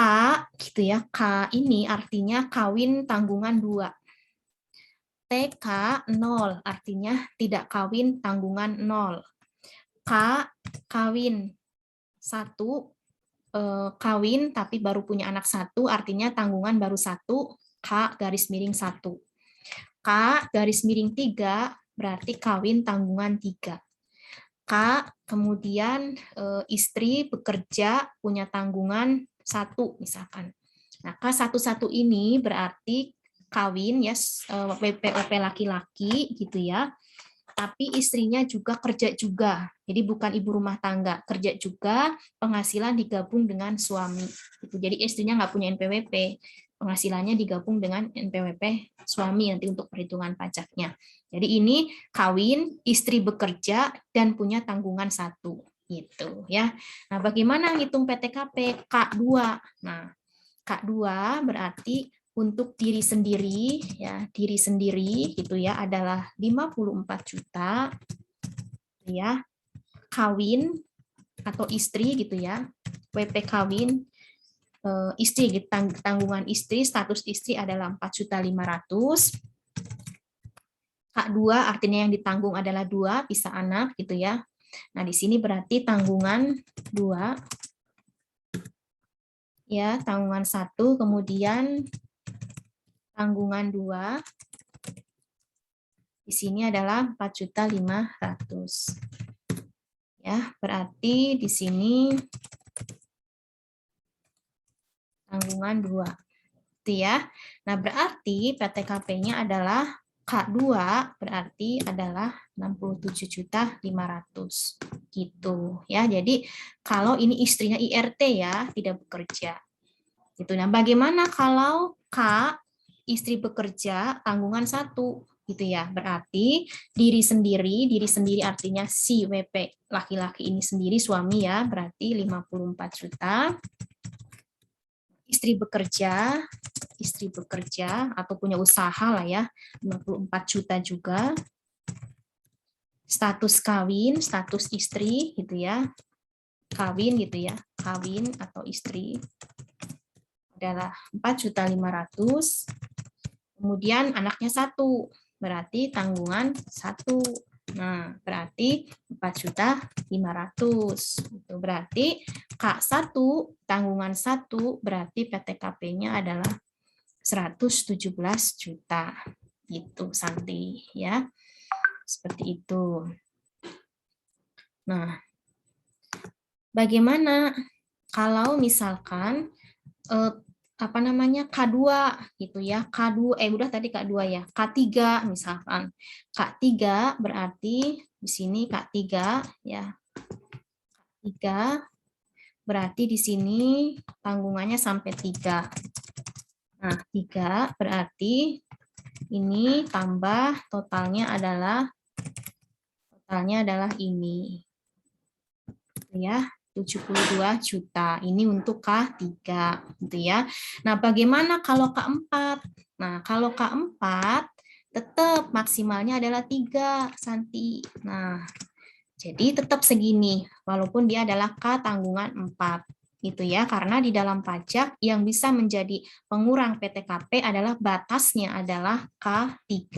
gitu ya. K ini artinya kawin tanggungan 2. TK 0 artinya tidak kawin tanggungan 0. K kawin 1 kawin tapi baru punya anak 1 artinya tanggungan baru 1, K garis miring 1. K garis miring 3 berarti kawin tanggungan 3. K, kemudian istri bekerja punya tanggungan 1 misalkan. Nah, K11 ini berarti kawin ya WPOP laki-laki gitu ya. Tapi istrinya juga kerja juga. Jadi bukan ibu rumah tangga, kerja juga, penghasilan digabung dengan suami. Gitu. Jadi istrinya nggak punya NPWP, penghasilannya digabung dengan NPWP suami nanti untuk perhitungan pajaknya. Jadi ini kawin, istri bekerja dan punya tanggungan 1 gitu ya. Nah, bagaimana ngitung PTKP K2? Nah, K2 berarti untuk diri sendiri ya, diri sendiri gitu ya adalah 54 juta ya. Kawin atau istri gitu ya. WP kawin istri tanggungan istri, status istri adalah 4.500.000. K2 artinya yang ditanggung adalah 2, bisa anak gitu ya. Nah, di sini berarti tanggungan 2 ya, tanggungan 1 kemudian tanggungan 2 di sini adalah 4.500.000. Ya, berarti di sini tanggungan 2. Itu ya. Nah, berarti PTKP-nya adalah K2 berarti adalah 67.500.000 gitu ya. Jadi kalau ini istrinya IRT ya, tidak bekerja. Gitu. Nah, bagaimana kalau K istri bekerja tanggungan 1 gitu ya. Berarti diri sendiri artinya si WP laki-laki ini sendiri suami ya, berarti 54 juta. Istri bekerja atau punya usaha lah ya, 54 juta juga. Status kawin, status istri gitu ya. Kawin gitu ya, kawin atau istri adalah 4.500.000. Kemudian anaknya 1, berarti tanggungan 1. Nah, berarti 4.500.000. Itu berarti K1 tanggungan 1 berarti PTKP-nya adalah 117 juta. Gitu Santi ya. Seperti itu. Nah, bagaimana kalau misalkan apa namanya K2 gitu ya. K2 udah tadi K2 ya. K3 misalkan. K3 berarti di sini K3 ya. K3 berarti di sini tanggungannya sampai 3. Nah, 3 berarti ini tambah totalnya adalah ini. Ya. 72 juta. Ini untuk K3 gitu ya. Nah, bagaimana kalau K4? Nah, kalau K4 tetap maksimalnya adalah 3, Santi. Nah, jadi tetap segini walaupun dia adalah K tanggungan 4 gitu ya. Karena di dalam pajak yang bisa menjadi pengurang PTKP adalah batasnya adalah K3.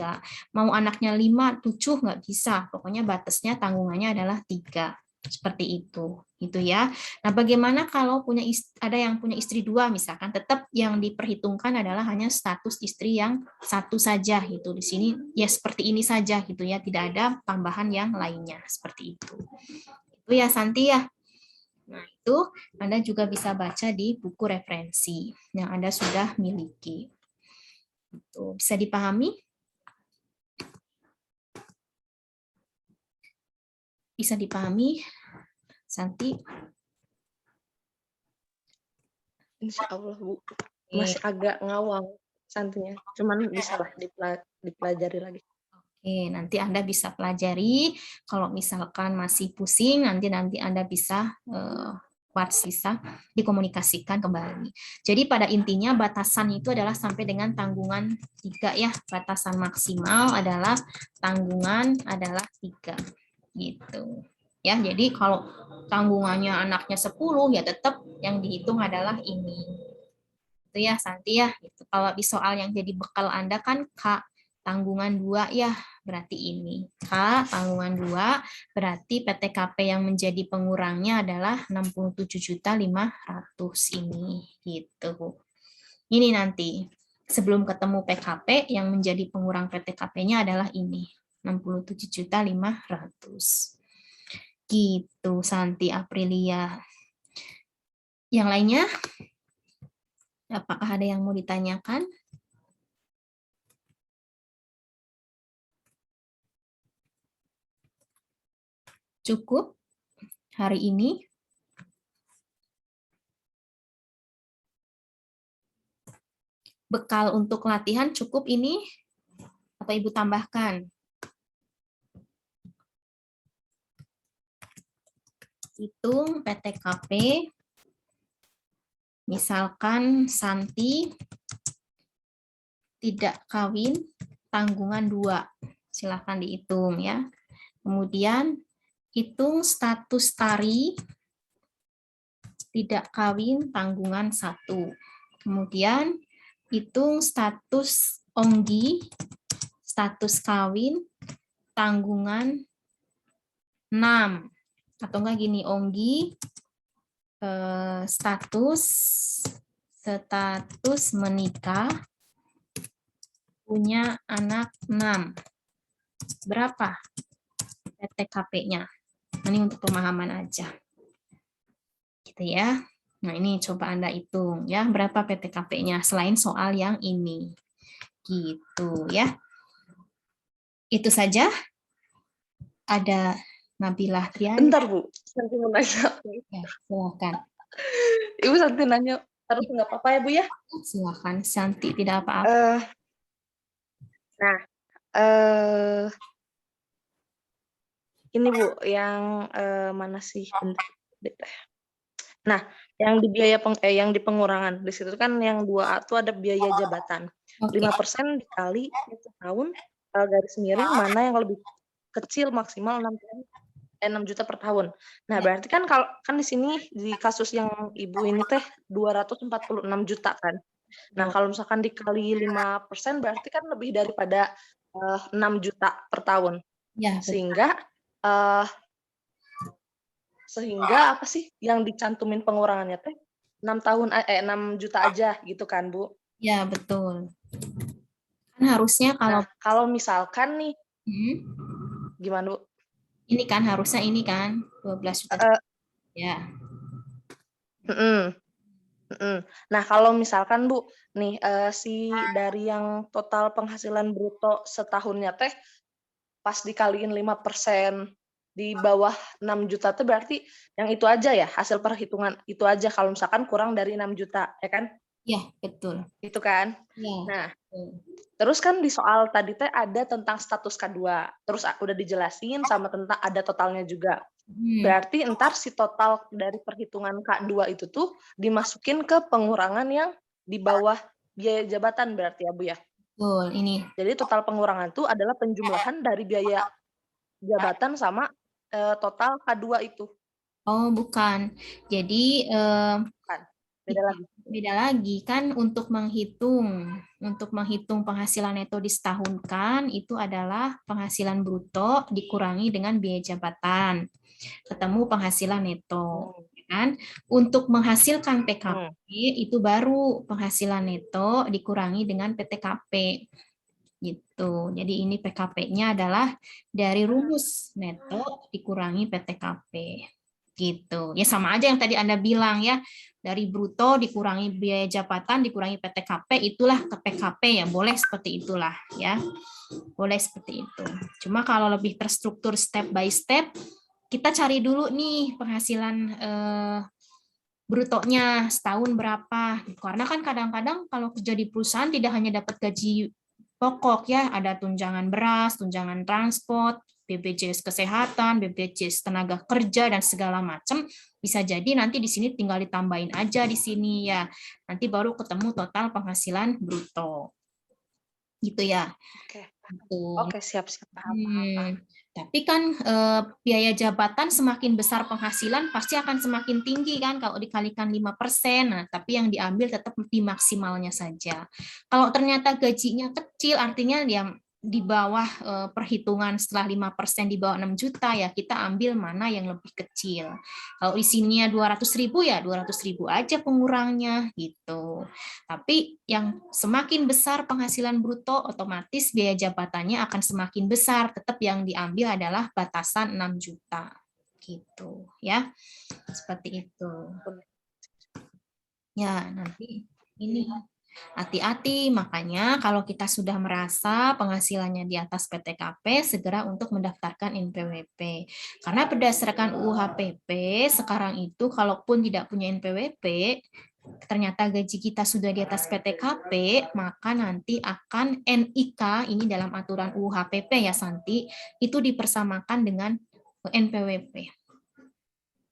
Mau anaknya 5, 7 nggak bisa. Pokoknya batasnya tanggungannya adalah 3. Seperti itu, gitu ya. Nah, bagaimana kalau ada yang punya istri dua, misalkan, tetap yang diperhitungkan adalah hanya status istri yang satu saja, gitu. Di sini ya seperti ini saja, gitu ya, tidak ada tambahan yang lainnya, seperti itu. Itu ya, Santi ya. Nah, itu Anda juga bisa baca di buku referensi yang Anda sudah miliki. Itu bisa dipahami? Bisa dipahami, Santi?
Insya Allah, Bu. Masih agak ngawang Santinya. Cuman bisa lah dipelajari lagi.
Oke, nanti Anda bisa pelajari. Kalau misalkan masih pusing, nanti Anda bisa bisa dikomunikasikan kembali. Jadi pada intinya batasan itu adalah sampai dengan tanggungan 3 ya. Batasan maksimal adalah tanggungan adalah 3 gitu. Ya, jadi kalau tanggungannya anaknya 10 ya tetap yang dihitung adalah ini. Itu ya Santi ya. Gitu. Kalau di soal yang jadi bekal Anda kan K tanggungan 2 ya, berarti ini. K tanggungan 2 berarti PTKP yang menjadi pengurangnya adalah 67.500 ini gitu. Ini nanti sebelum ketemu PKP yang menjadi pengurang PTKP-nya adalah ini. 67.500. Gitu Santi Aprilia. Yang lainnya? Apakah ada yang mau ditanyakan? Cukup hari ini? Bekal untuk latihan cukup ini? Atau Ibu tambahkan? Hitung PTKP. Misalkan Santi tidak kawin tanggungan 2. Silakan dihitung ya. Kemudian hitung status Tari tidak kawin tanggungan 1. Kemudian hitung status Onggi status kawin tanggungan 6. Atau enggak gini, Onggi status menikah punya anak 6. Berapa PTKP-nya? Ini untuk pemahaman aja. Gitu ya. Nah, ini coba Anda hitung ya, berapa PTKP-nya selain soal yang ini. Gitu ya. Itu saja. Ada Nabila Triani.
Bentar, Bu. Santi mau nanya.
Ya, silakan.
Ibu Santi nanya terus nggak apa-apa ya, Bu ya?
Silakan, Santi, tidak apa-apa.
Ini Bu, yang mana sih? Nah, yang di yang di pengurangan di situ kan yang 2A itu ada biaya jabatan. 5% dikali 1 tahun garis miring mana yang lebih kecil maksimal 6 juta per tahun. Nah, berarti kan kalau kan di sini di kasus yang Ibu ini teh 246 juta kan. Nah, kalau misalkan dikali 5% berarti kan lebih daripada 6 juta per tahun.
Ya,
Sehingga apa sih yang dicantumin pengurangannya teh 6 juta aja gitu kan, Bu?
Ya, betul. Kan harusnya
kalau misalkan nih gimana, Bu?
Ini kan harusnya ini kan 12 juta. Ya.
Nah, kalau misalkan Bu, nih si dari yang total penghasilan bruto setahunnya teh pas dikaliin 5% di bawah 6 juta tuh berarti yang itu aja ya, hasil perhitungan itu aja kalau misalkan kurang dari 6 juta, ya kan?
Iya, betul.
Itu kan?
Ya.
Nah, terus kan di soal tadi teh ada tentang status K2, terus udah dijelasin sama tentang ada totalnya juga. Berarti entar si total dari perhitungan K2 itu tuh dimasukin ke pengurangan yang di bawah biaya jabatan berarti ya, Bu ya?
Betul, ini.
Jadi total pengurangan itu adalah penjumlahan dari biaya jabatan sama total K2 itu.
Oh, bukan. Jadi beda lagi kan untuk menghitung penghasilan neto disetahunkan itu adalah penghasilan bruto dikurangi dengan biaya jabatan. ketemu penghasilan neto. Kan? Untuk menghasilkan PKP itu baru penghasilan neto dikurangi dengan PTKP gitu. Jadi ini PKP-nya adalah dari rumus neto dikurangi PTKP gitu. Ya sama aja yang tadi Anda bilang ya, dari bruto dikurangi biaya jabatan dikurangi PTKP, itulah ke PKP ya, boleh seperti itulah ya. Boleh seperti itu. Cuma kalau lebih terstruktur step by step, kita cari dulu nih penghasilan brutonya setahun berapa. Karena kan kadang-kadang kalau kerja di perusahaan tidak hanya dapat gaji pokok ya, ada tunjangan beras, tunjangan transport, BPJS kesehatan, BPJS tenaga kerja dan segala macam. Bisa jadi nanti di sini tinggal ditambahin aja di sini ya. Nanti baru ketemu total penghasilan bruto. Gitu ya.
Oke, siap. Paham.
Tapi kan biaya jabatan semakin besar penghasilan pasti akan semakin tinggi kan kalau dikalikan 5%. Nah, tapi yang diambil tetap di maksimalnya saja. Kalau ternyata gajinya kecil artinya yang di bawah perhitungan setelah 5% di bawah 6 juta ya kita ambil mana yang lebih kecil. Kalau di sininya 200.000 ya 200.000 aja pengurangnya gitu. Tapi yang semakin besar penghasilan bruto otomatis biaya jabatannya akan semakin besar. Tetap yang diambil adalah batasan 6 juta gitu ya. Seperti itu. Ya, nanti ini hati-hati, makanya kalau kita sudah merasa penghasilannya di atas PTKP, segera untuk mendaftarkan NPWP. Karena berdasarkan UU HPP, sekarang itu kalaupun tidak punya NPWP, ternyata gaji kita sudah di atas PTKP, maka nanti akan NIK, ini dalam aturan UU HPP ya Santi, itu dipersamakan dengan NPWP.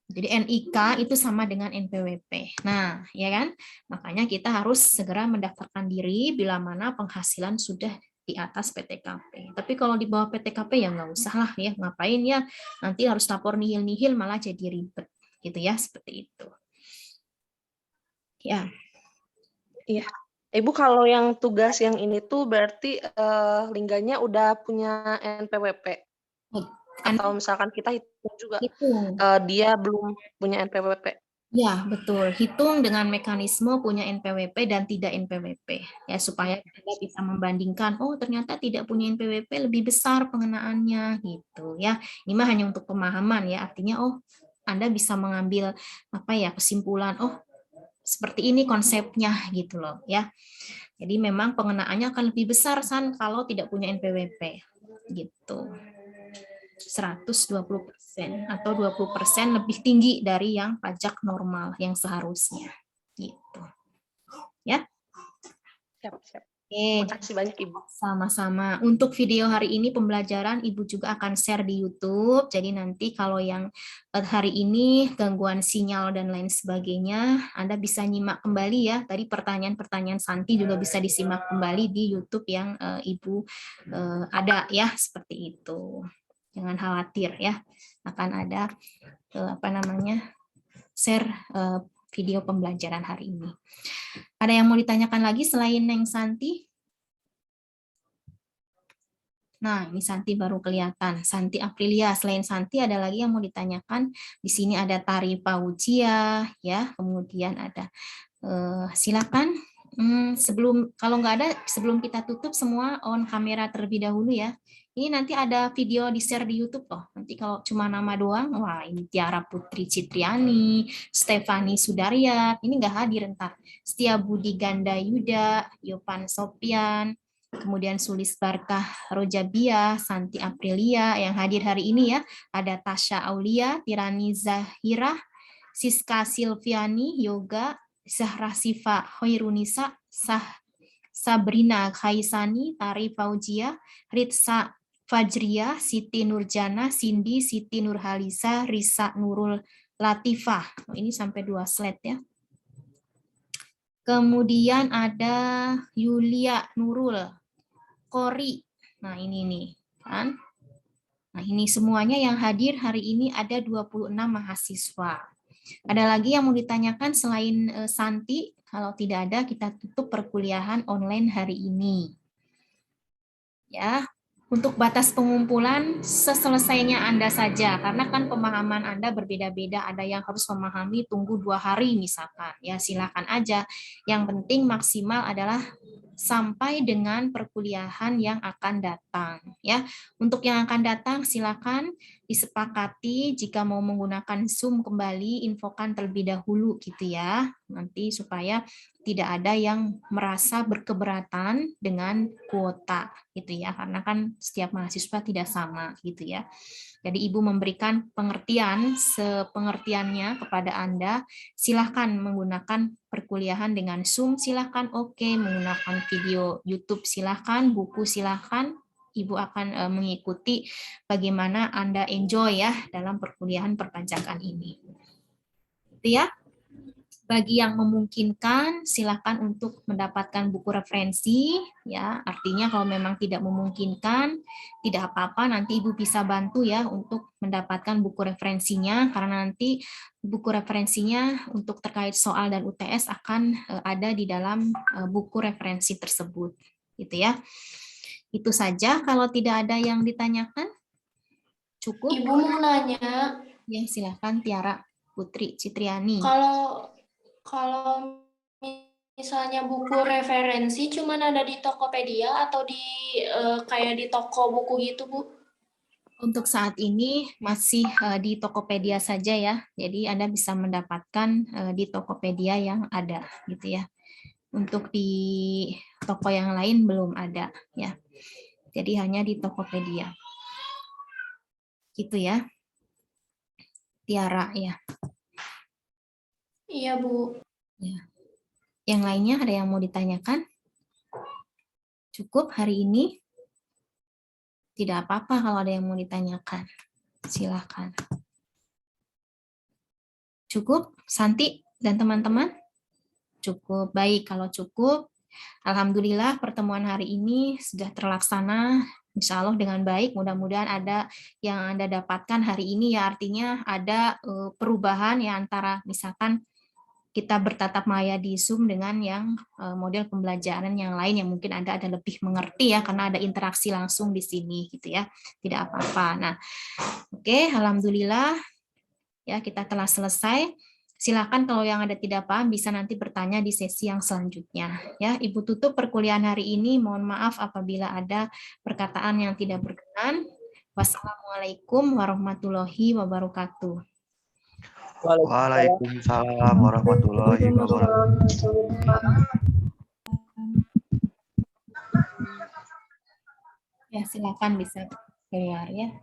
Jadi NIK itu sama dengan NPWP. Nah, ya kan? Makanya kita harus segera mendaftarkan diri bila mana penghasilan sudah di atas PTKP. Tapi kalau di bawah PTKP ya nggak usah lah ya, ngapain ya? Nanti harus lapor nihil-nihil malah jadi ribet, gitu ya, seperti itu. Ya.
Iya. Ibu kalau yang tugas yang ini tuh berarti Lingganya udah punya NPWP. Atau misalkan kita hitung juga dia belum punya NPWP.
Ya, betul. Hitung dengan mekanisme punya NPWP dan tidak NPWP. Ya, supaya Anda bisa membandingkan, oh ternyata tidak punya NPWP lebih besar pengenaannya gitu ya. Ini mah hanya untuk pemahaman ya. Artinya oh Anda bisa mengambil apa ya kesimpulan, oh seperti ini konsepnya gitu loh ya. Jadi memang pengenaannya akan lebih besar San kalau tidak punya NPWP gitu. 120% atau 20% lebih tinggi dari yang pajak normal yang seharusnya gitu. Ya.
Siap.
Oke,
makasih banyak Ibu.
Sama-sama. Untuk video hari ini pembelajaran Ibu juga akan share di YouTube. Jadi nanti kalau yang hari ini gangguan sinyal dan lain sebagainya, Anda bisa nyimak kembali ya. Tadi pertanyaan-pertanyaan Santi juga bisa disimak kembali di YouTube yang Ibu ada ya, seperti itu. Jangan khawatir ya, akan ada share video pembelajaran hari ini. Ada yang mau ditanyakan lagi selain Neng Santi? Nah, ini Santi baru kelihatan. Santi Aprilia. Selain Santi ada lagi yang mau ditanyakan. Di sini ada Tari Paujia, ya. Kemudian ada. Silakan. Kalau nggak ada, sebelum kita tutup semua on kamera terlebih dahulu ya. Ini nanti ada video di share di YouTube loh. Nanti kalau cuma nama doang, wah ini Tiara Putri Citriani, Stefani Sudaryat, ini nggak hadir entar. Setia Budi Ganda Yuda, Yopan Sopian, kemudian Sulis Barkah Rojabia, Santi Aprilia yang hadir hari ini ya. Ada Tasya Aulia, Tirani Zahira, Siska Silviani, Yoga, Zahra Sifa Hoirunisa, Sabrina Khaisani, Tari Fauzia, Ritsa Fajria, Siti Nurjana, Cindy, Siti Nurhalisa, Risa Nurul Latifah. Ini sampai 2 slide ya. Kemudian ada Yulia Nurul, Kori. Nah, ini nih, kan. Nah, ini semuanya yang hadir hari ini ada 26 mahasiswa. Ada lagi yang mau ditanyakan selain Santi? Kalau tidak ada, kita tutup perkuliahan online hari ini. Ya, Untuk batas pengumpulan seselesainya Anda saja, karena kan pemahaman Anda berbeda-beda. Ada yang harus memahami tunggu 2 hari misalkan, ya silakan aja. Yang penting maksimal adalah sampai dengan perkuliahan yang akan datang. Ya, untuk yang akan datang silakan disepakati jika mau menggunakan Zoom kembali, infokan terlebih dahulu gitu ya. Nanti supaya tidak ada yang merasa berkeberatan dengan kuota gitu ya, karena kan setiap mahasiswa tidak sama gitu ya. Jadi Ibu memberikan pengertian sepengertiannya kepada Anda. Silahkan menggunakan perkuliahan dengan Zoom, silahkan oke, menggunakan video YouTube silahkan, buku silahkan. Ibu akan mengikuti bagaimana Anda enjoy ya dalam perkuliahan perpajakan ini. Itu ya. Bagi yang memungkinkan, silakan untuk mendapatkan buku referensi. Ya, artinya kalau memang tidak memungkinkan, tidak apa-apa. Nanti Ibu bisa bantu ya untuk mendapatkan buku referensinya, karena nanti buku referensinya untuk terkait soal dan UTS akan ada di dalam buku referensi tersebut, gitu ya. Itu saja. Kalau tidak ada yang ditanyakan, cukup.
Ibu mau nanya.
Ya, silakan Tiara Putri Citriani.
Kalau misalnya buku referensi cuman ada di Tokopedia atau di kayak di toko buku gitu, Bu?
Untuk saat ini masih di Tokopedia saja ya. Jadi Anda bisa mendapatkan di Tokopedia yang ada gitu ya. Untuk di toko yang lain belum ada ya. Jadi hanya di Tokopedia. Gitu ya. Tiara ya.
Iya, Bu.
Ya. Yang lainnya ada yang mau ditanyakan? Cukup hari ini? Tidak apa-apa kalau ada yang mau ditanyakan. Silakan. Cukup, Santi dan teman-teman? Cukup. Baik, kalau cukup, alhamdulillah pertemuan hari ini sudah terlaksana, insya Allah dengan baik. Mudah-mudahan ada yang Anda dapatkan hari ini ya, artinya ada perubahan ya antara misalkan kita bertatap maya di Zoom dengan yang model pembelajaran yang lain yang mungkin Anda ada lebih mengerti ya, karena ada interaksi langsung di sini gitu ya. Tidak apa-apa. Nah, oke, alhamdulillah ya kita telah selesai. Silakan kalau yang ada tidak paham bisa nanti bertanya di sesi yang selanjutnya. Ya, Ibu tutup perkuliahan hari ini. Mohon maaf apabila ada perkataan yang tidak berkenan. Wassalamualaikum warahmatullahi wabarakatuh.
Waalaikumsalam warahmatullahi wabarakatuh.
Ya, silakan bisa keluar ya.